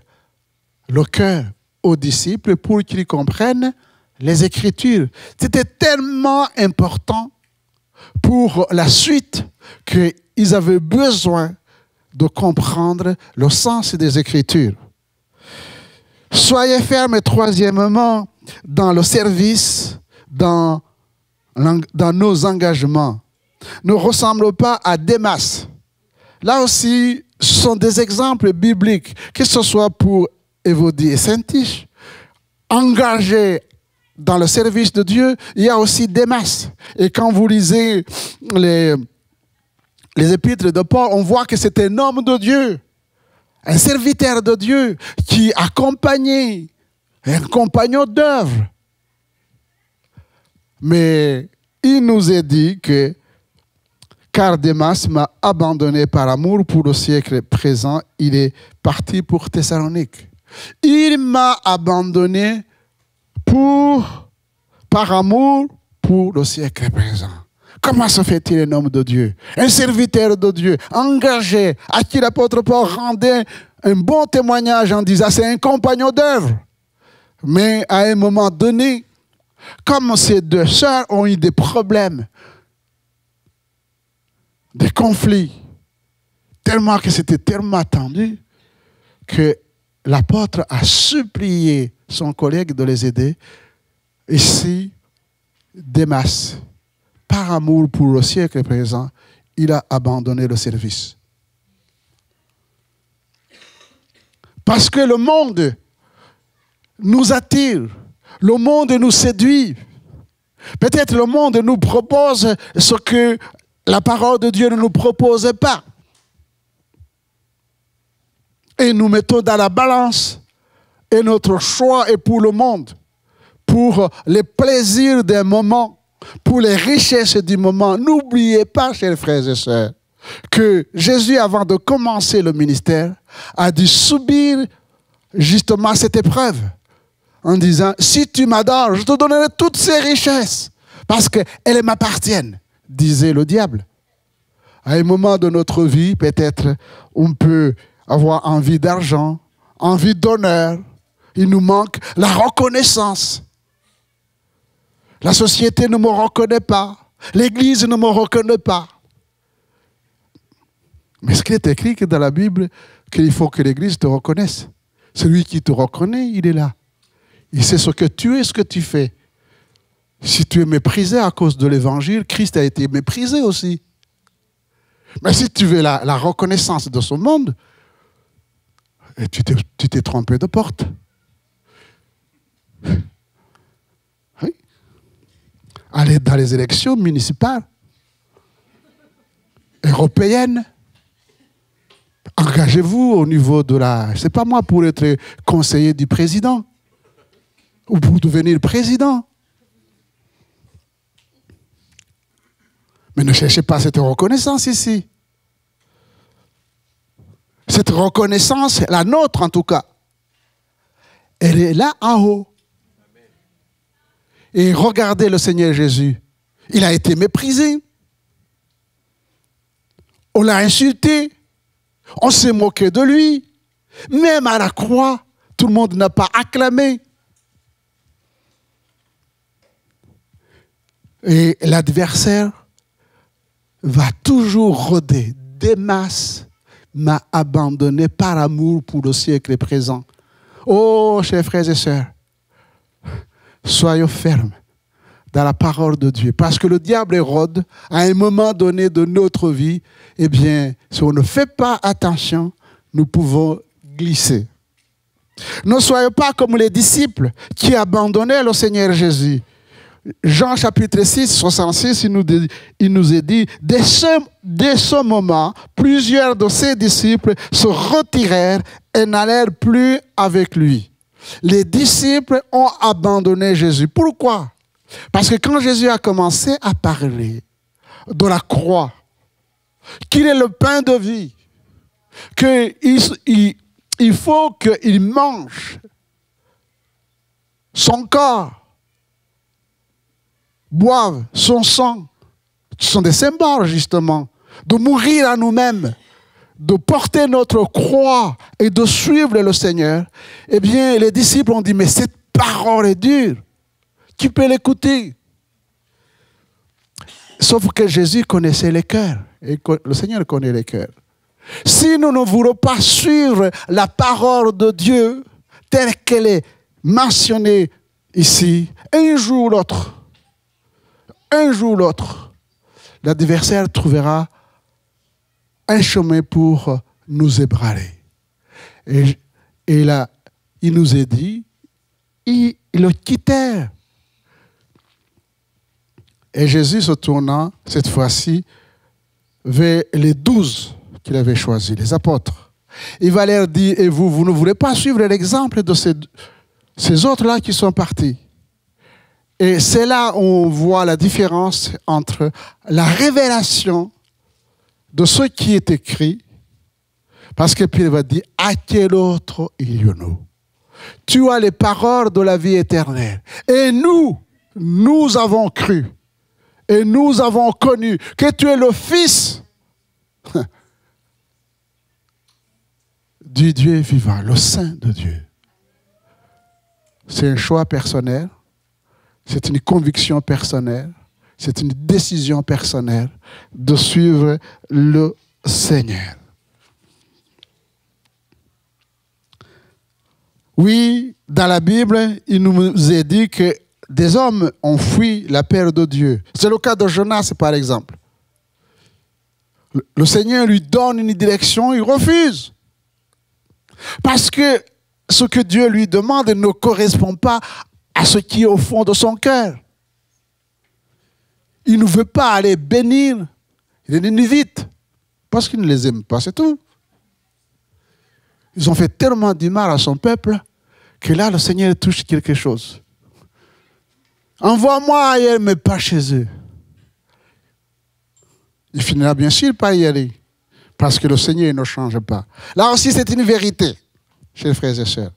le cœur aux disciples pour qu'ils comprennent les Écritures. C'était tellement important pour la suite qu'ils avaient besoin de comprendre le sens des Écritures. Soyez fermes, troisièmement, dans le service, dans nos engagements. Ne ressemble pas à Démas. Là aussi, ce sont des exemples bibliques, que ce soit pour Évodie et Syntyche, engagés dans le service de Dieu, il y a aussi Démas. Et quand vous lisez les épîtres de Paul, on voit que c'est un homme de Dieu, un serviteur de Dieu qui accompagnait, un compagnon d'œuvre. Mais il nous est dit que car Démas m'a abandonné par amour pour le siècle présent, il est parti pour Thessalonique. Il m'a abandonné par amour pour le siècle présent. Comment se fait-il un homme de Dieu, un serviteur de Dieu, engagé, à qui l'apôtre Paul rendait un bon témoignage en disant c'est un compagnon d'œuvre. Mais à un moment donné, comme ces deux sœurs ont eu des problèmes, des conflits, tellement que c'était tellement tendu que l'apôtre a supplié son collègue de les aider. Ici, Démas, par amour pour le siècle présent, il a abandonné le service. Parce que le monde nous attire, le monde nous séduit. Peut-être le monde nous propose ce que la parole de Dieu ne nous proposait pas. Et nous mettons dans la balance, et notre choix est pour le monde, pour les plaisirs d'un moment, pour les richesses du moment. N'oubliez pas, chers frères et sœurs, que Jésus, avant de commencer le ministère, a dû subir justement cette épreuve en disant, si tu m'adores, je te donnerai toutes ces richesses parce qu'elles m'appartiennent, disait le diable. À un moment de notre vie, peut-être, on peut avoir envie d'argent, envie d'honneur. Il nous manque la reconnaissance. La société ne me reconnaît pas. L'Église ne me reconnaît pas. Mais ce qui est écrit dans la Bible, qu'il faut que l'Église te reconnaisse. Celui qui te reconnaît, il est là. Il sait ce que tu es, ce que tu fais. Si tu es méprisé à cause de l'Évangile, Christ a été méprisé aussi. Mais si tu veux la reconnaissance de ce monde, et tu t'es trompé de porte. Oui. Allez dans les élections municipales, européennes. Engagez-vous au niveau de la... C'est pas moi pour être conseiller du président ou pour devenir président. Mais ne cherchez pas cette reconnaissance ici. Cette reconnaissance, la nôtre en tout cas, elle est là en haut. Et regardez le Seigneur Jésus. Il a été méprisé. On l'a insulté. On s'est moqué de lui. Même à la croix, tout le monde n'a pas acclamé. Et l'adversaire va toujours rôder. Démas m'a abandonné par amour pour le siècle présent. Oh, chers frères et sœurs, soyons fermes dans la parole de Dieu. Parce que le diable érode, à un moment donné de notre vie, eh bien, si on ne fait pas attention, nous pouvons glisser. Ne soyons pas comme les disciples qui abandonnaient le Seigneur Jésus. Jean chapitre 6, 66, il nous est dit, dès ce moment, plusieurs de ses disciples se retirèrent et n'allèrent plus avec lui. Les disciples ont abandonné Jésus. Pourquoi? Parce que quand Jésus a commencé à parler de la croix, qu'il est le pain de vie, qu'il faut qu'il mange son corps, boivent son sang, ce sont des symboles justement, de mourir à nous-mêmes, de porter notre croix et de suivre le Seigneur, eh bien les disciples ont dit, mais cette parole est dure, qui peut l'écouter? Sauf que Jésus connaissait les cœurs, et le Seigneur connaît les cœurs. Si nous ne voulons pas suivre la parole de Dieu, telle qu'elle est mentionnée ici, un jour ou l'autre, l'adversaire trouvera un chemin pour nous ébranler. Et là, il nous est dit, ils le quittèrent. Et Jésus se tournant, cette fois-ci, vers les 12 qu'il avait choisis, les apôtres. Il va leur dire, et vous ne voulez pas suivre l'exemple de ces autres-là qui sont partis. Et c'est là où on voit la différence entre la révélation de ce qui est écrit, parce que puis il va dire, à quel autre irions-nous? Tu as les paroles de la vie éternelle. Et nous avons cru, et nous avons connu que tu es le Fils du Dieu vivant, le Saint de Dieu. C'est un choix personnel. C'est une conviction personnelle, c'est une décision personnelle de suivre le Seigneur. Oui, dans la Bible, il nous est dit que des hommes ont fui la paix de Dieu. C'est le cas de Jonas, par exemple. Le Seigneur lui donne une direction, il refuse. Parce que ce que Dieu lui demande ne correspond pas à ce qui est au fond de son cœur. Il ne veut pas aller bénir les Ninivites parce qu'il ne les aime pas, c'est tout. Ils ont fait tellement du mal à son peuple que là, le Seigneur touche quelque chose. Envoie-moi ailleurs, mais pas chez eux. Il finira bien sûr par y aller, parce que le Seigneur ne change pas. Là aussi, c'est une vérité, chers frères et sœurs.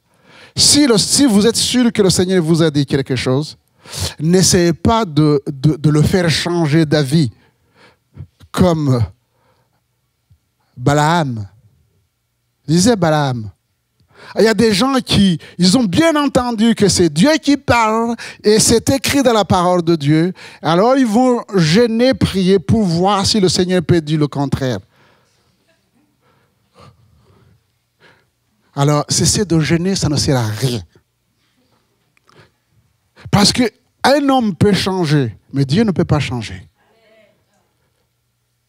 Si vous êtes sûr que le Seigneur vous a dit quelque chose, n'essayez pas de le faire changer d'avis, comme Balaam. Disait Balaam. Il y a des gens qui ils ont bien entendu que c'est Dieu qui parle et c'est écrit dans la parole de Dieu. Alors ils vont gêner, prier pour voir si le Seigneur peut dire le contraire. Alors cesser de gêner, ça ne sert à rien. Parce qu'un homme peut changer, mais Dieu ne peut pas changer.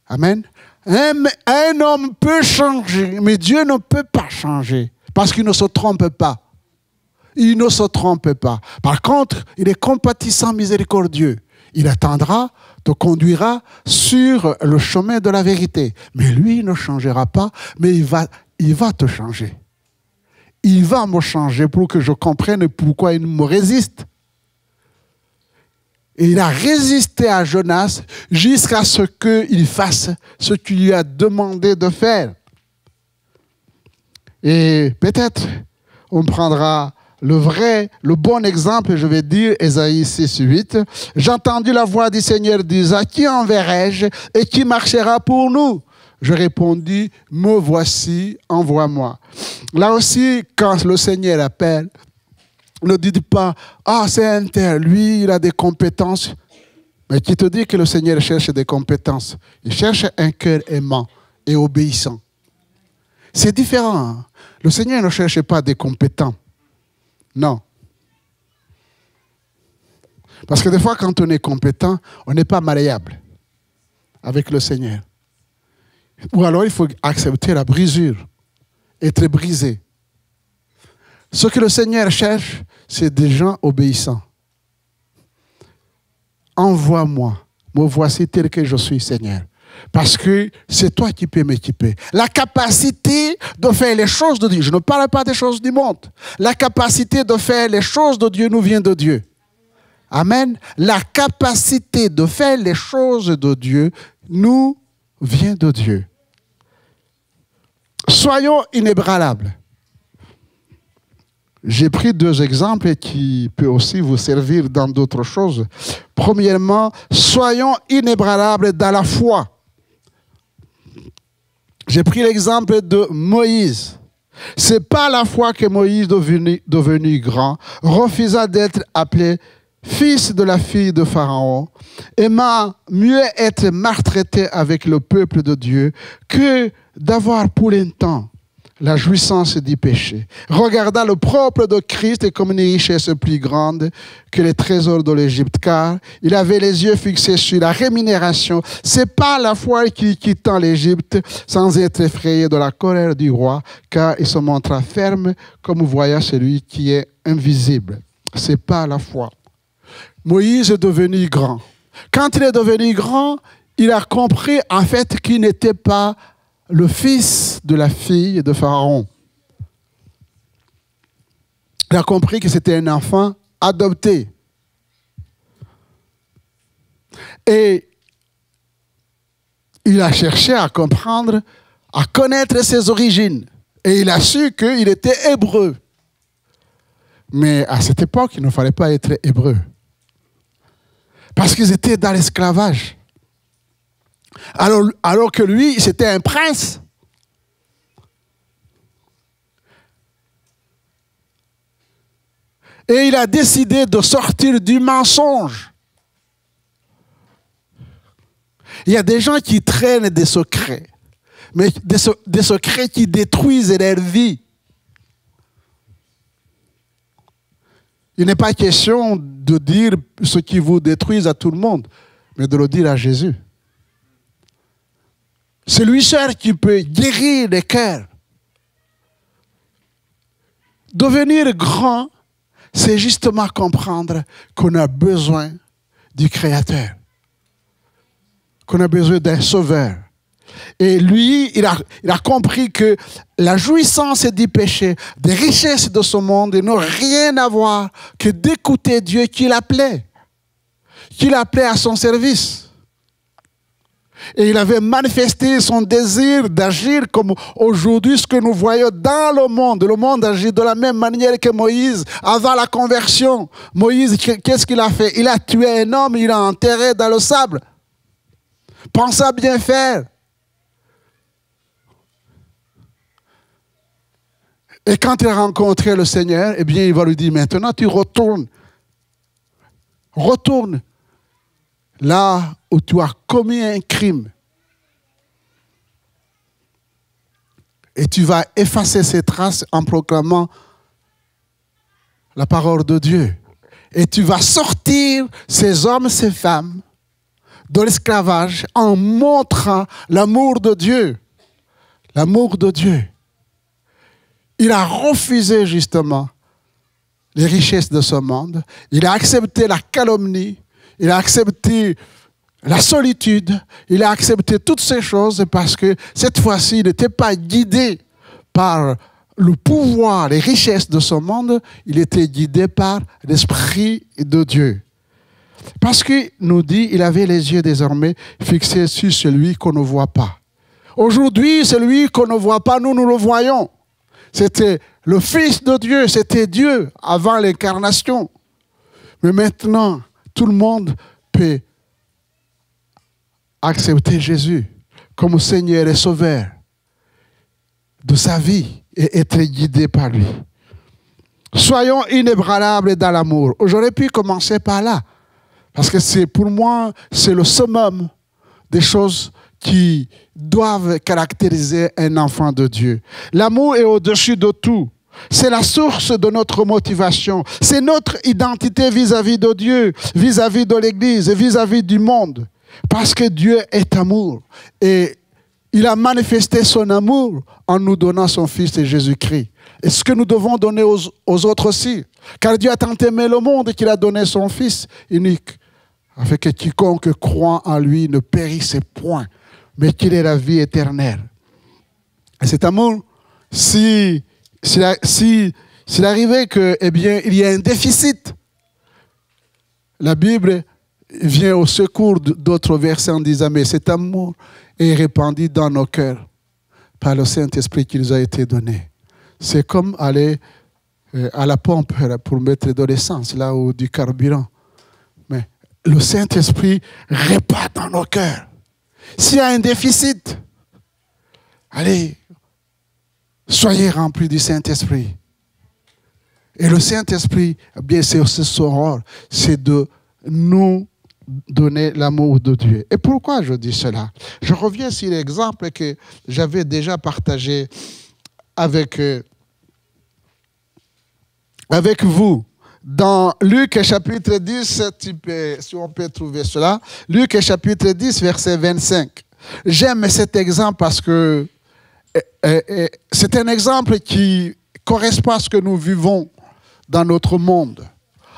Amen. Un homme peut changer, mais Dieu ne peut pas changer. Parce qu'il ne se trompe pas. Il ne se trompe pas. Par contre, il est compatissant, miséricordieux. Il attendra, te conduira sur le chemin de la vérité. Mais lui, il ne changera pas, mais il va te changer. Il va me changer pour que je comprenne pourquoi il me résiste. Et il a résisté à Jonas jusqu'à ce qu'il fasse ce qu'il lui a demandé de faire. Et peut-être on prendra le bon exemple, je vais dire, Ésaïe 6:8. J'ai entendu la voix du Seigneur dire, à qui enverrai-je et qui marchera pour nous? Je répondis, me voici, envoie-moi. Là aussi, quand le Seigneur appelle, ne dites pas, ah, c'est un tel, lui, il a des compétences. Mais qui te dit que le Seigneur cherche des compétences? Il cherche un cœur aimant et obéissant. C'est différent. Hein? Le Seigneur ne cherche pas des compétents. Non. Parce que des fois, quand on est compétent, on n'est pas malléable avec le Seigneur. Ou alors, il faut accepter la brisure, être brisé. Ce que le Seigneur cherche, c'est des gens obéissants. Envoie-moi, me voici tel que je suis, Seigneur. Parce que c'est toi qui peux m'équiper. La capacité de faire les choses de Dieu, je ne parle pas des choses du monde. La capacité de faire les choses de Dieu nous vient de Dieu. Amen. La capacité de faire les choses de Dieu nous vient de Dieu. Soyons inébranlables. J'ai pris 2 exemples qui peuvent aussi vous servir dans d'autres choses. Premièrement, soyons inébranlables dans la foi. J'ai pris l'exemple de Moïse. Ce n'est pas la foi que Moïse, devenu grand, refusa d'être appelé fils de la fille de Pharaon, aimant mieux être maltraité avec le peuple de Dieu que d'avoir pour l'instant la jouissance du péché. Regarda le propre de Christ comme une richesse plus grande que les trésors de l'Égypte, car il avait les yeux fixés sur la rémunération. C'est pas la foi qui quittant l'Égypte sans être effrayé de la colère du roi, car il se montra ferme comme voyant celui qui est invisible. C'est pas la foi. Moïse est devenu grand. Quand il est devenu grand, il a compris en fait qu'il n'était pas le fils de la fille de Pharaon. Il a compris que c'était un enfant adopté. Et il a cherché à comprendre, à connaître ses origines. Et il a su qu'il était hébreu. Mais à cette époque, il ne fallait pas être hébreu. Parce qu'ils étaient dans l'esclavage. Alors que lui, c'était un prince. Et il a décidé de sortir du mensonge. Il y a des gens qui traînent des secrets, mais des secrets qui détruisent leur vie. Il n'est pas question de dire ce qui vous détruise à tout le monde, mais de le dire à Jésus. C'est lui seul qui peut guérir les cœurs. Devenir grand, c'est justement comprendre qu'on a besoin du Créateur, qu'on a besoin d'un Sauveur. Et lui, il a compris que la jouissance du péché, des richesses de ce monde n'ont rien à voir que d'écouter Dieu qui l'appelait à son service. Et il avait manifesté son désir d'agir comme aujourd'hui ce que nous voyons dans le monde. Le monde agit de la même manière que Moïse avant la conversion. Moïse, qu'est-ce qu'il a fait? Il a tué un homme, il l'a enterré dans le sable. Pense à bien faire. Et quand il a rencontré le Seigneur, eh bien, il va lui dire, maintenant tu retournes. Retourne là où tu as commis un crime. Et tu vas effacer ces traces en proclamant la parole de Dieu. Et tu vas sortir ces hommes, ces femmes de l'esclavage en montrant l'amour de Dieu. L'amour de Dieu. Il a refusé justement les richesses de ce monde. Il a accepté la calomnie. Il a accepté la solitude. Il a accepté toutes ces choses parce que cette fois-ci, il n'était pas guidé par le pouvoir, les richesses de ce monde. Il était guidé par l'Esprit de Dieu. Parce qu'il nous dit, il avait les yeux désormais fixés sur celui qu'on ne voit pas. Aujourd'hui, celui qu'on ne voit pas, nous le voyons. C'était le Fils de Dieu, c'était Dieu avant l'incarnation. Mais maintenant, tout le monde peut accepter Jésus comme Seigneur et Sauveur de sa vie et être guidé par lui. Soyons inébranlables dans l'amour. J'aurais pu commencer par là, parce que pour moi, c'est le summum des choses qui doivent caractériser un enfant de Dieu. L'amour est au-dessus de tout. C'est la source de notre motivation. C'est notre identité vis-à-vis de Dieu, vis-à-vis de l'Église, vis-à-vis du monde. Parce que Dieu est amour. Et il a manifesté son amour en nous donnant son Fils Jésus-Christ. Et ce que nous devons donner aux autres aussi. Car Dieu a tant aimé le monde qu'il a donné son Fils unique, afin que quiconque croit en lui ne périsse point, mais qu'il ait la vie éternelle. Et cet amour, s'il arrivait que, eh bien, il y a un déficit, la Bible vient au secours d'autres versets en disant, mais cet amour est répandu dans nos cœurs par le Saint-Esprit qui nous a été donné. C'est comme aller à la pompe pour mettre de l'essence, là, ou du carburant. Mais le Saint-Esprit répand dans nos cœurs. S'il y a un déficit, allez, soyez remplis du Saint-Esprit. Et le Saint-Esprit, bien, c'est aussi son rôle, c'est de nous donner l'amour de Dieu. Et pourquoi je dis cela? Je reviens sur l'exemple que j'avais déjà partagé avec vous. Dans Luc chapitre 10, si on peut trouver cela, Luc chapitre 10, verset 25. J'aime cet exemple parce que c'est un exemple qui correspond à ce que nous vivons dans notre monde.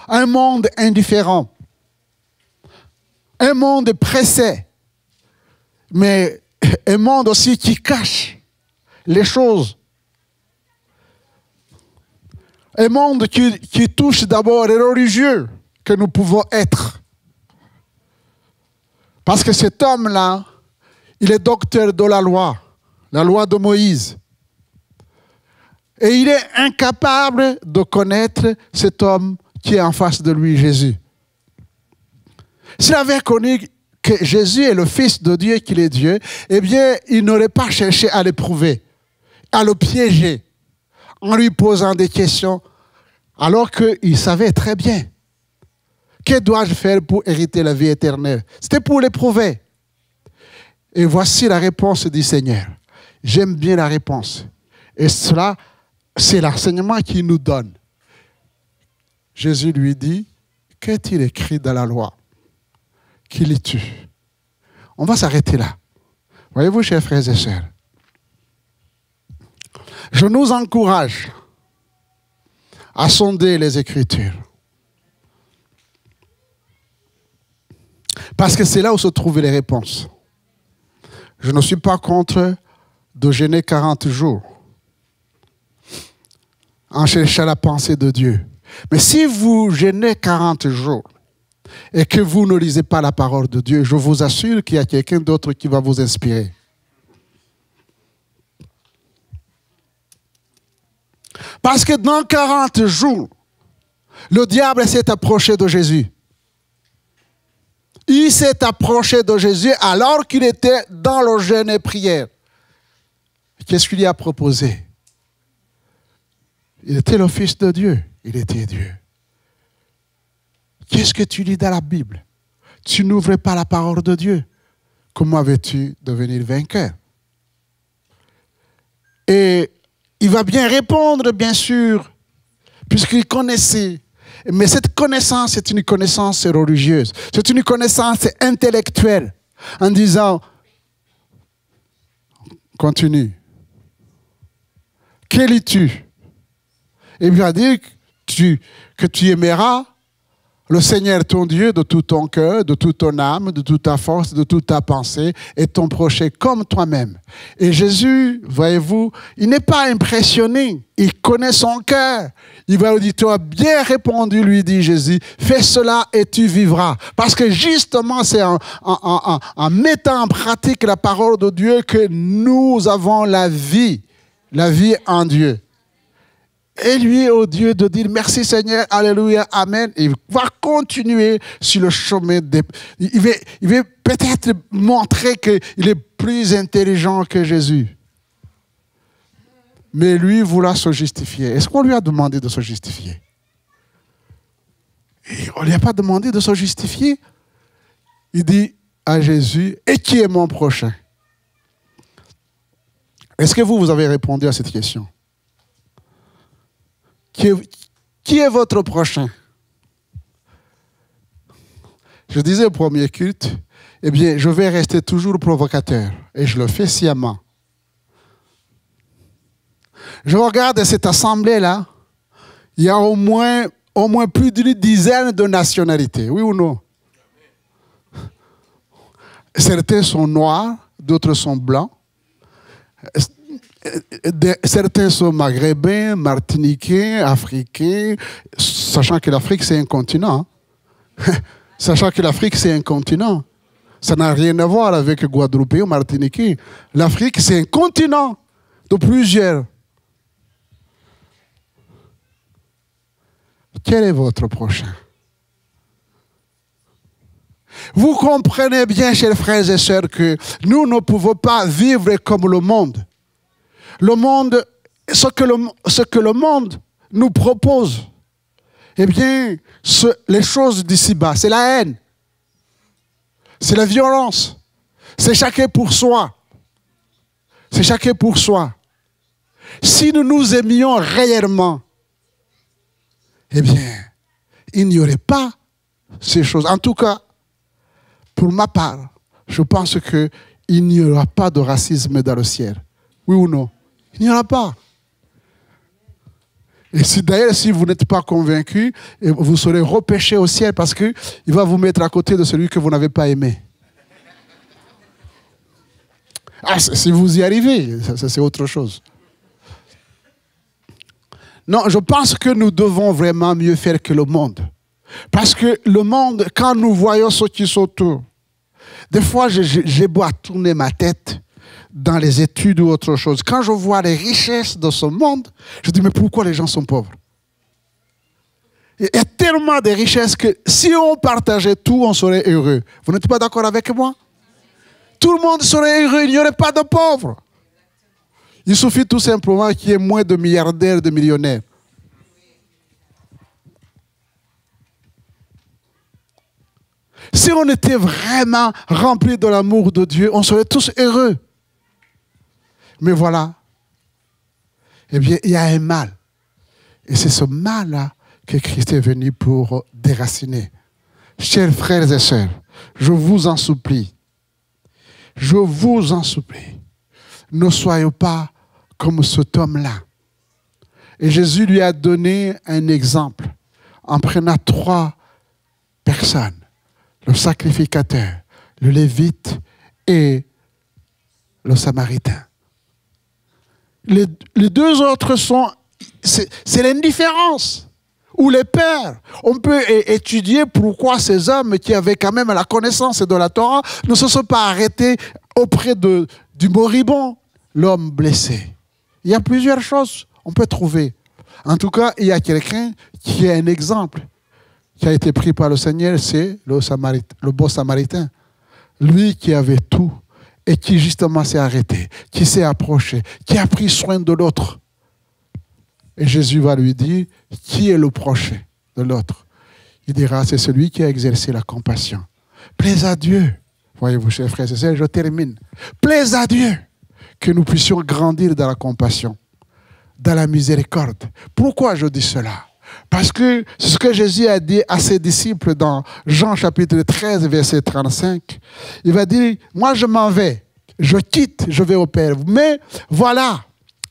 Un monde indifférent. Un monde pressé. Mais un monde aussi qui cache les choses. Un monde qui touche d'abord les religieux que nous pouvons être. Parce que cet homme-là, il est docteur de la loi de Moïse. Et il est incapable de connaître cet homme qui est en face de lui, Jésus. S'il avait connu que Jésus est le Fils de Dieu, qu'il est Dieu, eh bien, il n'aurait pas cherché à l'éprouver, à le piéger, en lui posant des questions, alors qu'il savait très bien. Que dois-je faire pour hériter la vie éternelle? C'était pour l'éprouver. Et voici la réponse du Seigneur. J'aime bien la réponse. Et cela, c'est l'enseignement qu'il nous donne. Jésus lui dit, qu'est-il écrit dans la loi? Qu'il les tue. On va s'arrêter là. Voyez-vous, chers frères et sœurs, je nous encourage à sonder les Écritures. Parce que c'est là où se trouvent les réponses. Je ne suis pas contre de jeûner 40 jours en cherchant la pensée de Dieu. Mais si vous jeûnez 40 jours et que vous ne lisez pas la parole de Dieu, je vous assure qu'il y a quelqu'un d'autre qui va vous inspirer. Parce que dans 40 jours, le diable s'est approché de Jésus. Il s'est approché de Jésus alors qu'il était dans le jeûne et prière. Qu'est-ce qu'il lui a proposé? Il était le Fils de Dieu. Il était Dieu. Qu'est-ce que tu lis dans la Bible? Tu n'ouvrais pas la parole de Dieu. Comment veux-tu devenir vainqueur? Et il va bien répondre, bien sûr, puisqu'il connaissait. Mais cette connaissance, c'est une connaissance religieuse. C'est une connaissance intellectuelle. En disant, continue. Quel es-tu? Il va dire que tu aimeras le Seigneur ton Dieu de tout ton cœur, de toute ton âme, de toute ta force, de toute ta pensée, et ton prochain comme toi-même. Et Jésus, voyez-vous, il n'est pas impressionné. Il connaît son cœur. Il va lui dire, tu as bien répondu, lui dit Jésus, fais cela et tu vivras. Parce que justement, c'est en mettant en pratique la parole de Dieu que nous avons la vie en Dieu. Et lui, au Dieu de dire merci Seigneur, alléluia, amen, il va continuer sur le chemin. Il va peut-être montrer qu'il est plus intelligent que Jésus. Mais lui voulait se justifier. Est-ce qu'on lui a demandé de se justifier? Et on ne lui a pas demandé de se justifier. Il dit à Jésus, et qui est mon prochain? Est-ce que vous avez répondu à cette question? Qui est votre prochain? Je disais au premier culte, eh bien, je vais rester toujours provocateur. Et je le fais sciemment. Je regarde cette assemblée-là. Il y a au moins plus d'une dizaine de nationalités. Oui ou non? Certains sont noirs, d'autres sont blancs. Certains sont maghrébins, martiniquais, africains, sachant que l'Afrique c'est un continent. Sachant que l'Afrique c'est un continent. Ça n'a rien à voir avec Guadeloupe ou Martiniquais. L'Afrique c'est un continent de plusieurs. Quel est votre prochain? Vous comprenez bien, chers frères et sœurs, que nous ne pouvons pas vivre comme le monde. Le monde, ce que le monde nous propose, eh bien, les choses d'ici-bas, c'est la haine, c'est la violence, c'est chacun pour soi. C'est chacun pour soi. Si nous nous aimions réellement, eh bien, il n'y aurait pas ces choses. En tout cas, pour ma part, je pense qu'il n'y aura pas de racisme dans le ciel. Oui ou non? Il n'y en a pas. Et d'ailleurs, si vous n'êtes pas convaincu, vous serez repêché au ciel parce qu'il va vous mettre à côté de celui que vous n'avez pas aimé. Ah, si vous y arrivez, ça c'est autre chose. Non, je pense que nous devons vraiment mieux faire que le monde. Parce que le monde, quand nous voyons ce qui s'entoure, des fois, j'ai beau à tourner ma tête dans les études ou autre chose. Quand je vois les richesses de ce monde, je dis, mais pourquoi les gens sont pauvres? Il y a tellement de richesses que si on partageait tout, on serait heureux. Vous n'êtes pas d'accord avec moi? Tout le monde serait heureux, il n'y aurait pas de pauvres. Il suffit tout simplement qu'il y ait moins de milliardaires, de millionnaires. Si on était vraiment remplis de l'amour de Dieu, on serait tous heureux. Mais voilà, eh bien, il y a un mal. Et c'est ce mal-là que Christ est venu pour déraciner. Chers frères et sœurs, je vous en supplie, je vous en supplie, ne soyez pas comme cet homme-là. Et Jésus lui a donné un exemple en prenant 3 personnes, le sacrificateur, le lévite et le samaritain. Les 2 autres c'est l'indifférence ou les pères. On peut étudier pourquoi ces hommes qui avaient quand même la connaissance de la Torah ne se sont pas arrêtés auprès du moribond, l'homme blessé. Il y a plusieurs choses qu'on peut trouver. En tout cas, il y a quelqu'un qui est un exemple qui a été pris par le Seigneur, c'est le bon samaritain. Lui qui avait tout et qui justement s'est arrêté, qui s'est approché, qui a pris soin de l'autre. Et Jésus va lui dire, qui est le proche de l'autre? Il dira, c'est celui qui a exercé la compassion. Plaise à Dieu. Voyez-vous, chers frères et sœurs, je termine. Plaise à Dieu que nous puissions grandir dans la compassion, dans la miséricorde. Pourquoi je dis cela? Parce que c'est ce que Jésus a dit à ses disciples dans Jean chapitre 13, verset 35. Il va dire, moi je m'en vais, je quitte, je vais au Père. Mais voilà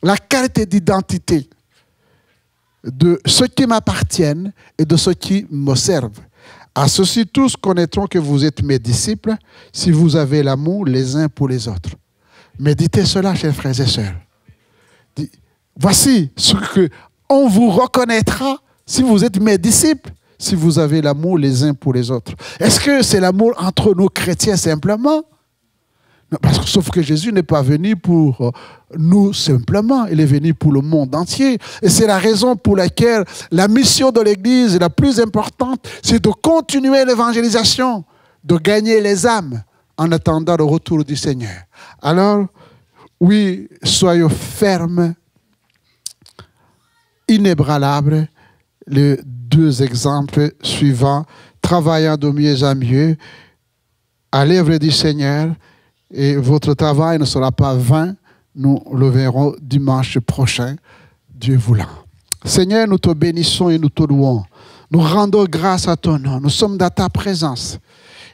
la carte d'identité de ceux qui m'appartiennent et de ceux qui me servent. À ceux-ci tous connaîtront que vous êtes mes disciples si vous avez l'amour les uns pour les autres. Méditez cela, chers frères et sœurs. Voici ce qu'on vous reconnaîtra si vous êtes mes disciples, si vous avez l'amour les uns pour les autres. Est-ce que c'est l'amour entre nous chrétiens simplement? Non, parce que, sauf que Jésus n'est pas venu pour nous simplement, il est venu pour le monde entier. Et c'est la raison pour laquelle la mission de l'Église la plus importante, c'est de continuer l'évangélisation, de gagner les âmes en attendant le retour du Seigneur. Alors, oui, soyons fermes, inébranlables. Les 2 exemples suivants, travaillant de mieux en mieux à l'œuvre du Seigneur, et votre travail ne sera pas vain. Nous le verrons dimanche prochain, Dieu voulant. Seigneur, nous te bénissons et nous te louons. Nous rendons grâce à ton nom. Nous sommes dans ta présence.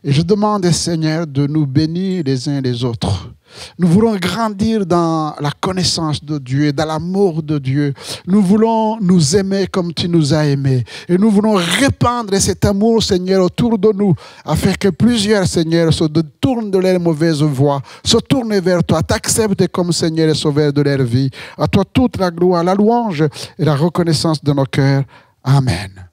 Et je demande, Seigneur, de nous bénir les uns les autres. Nous voulons grandir dans la connaissance de Dieu, dans l'amour de Dieu. Nous voulons nous aimer comme tu nous as aimés. Et nous voulons répandre cet amour, Seigneur, autour de nous, afin que plusieurs, Seigneur, se détournent de leur mauvaise voie, se tournent vers toi, t'acceptent comme Seigneur et Sauveur de leur vie. À toi toute la gloire, la louange et la reconnaissance de nos cœurs. Amen.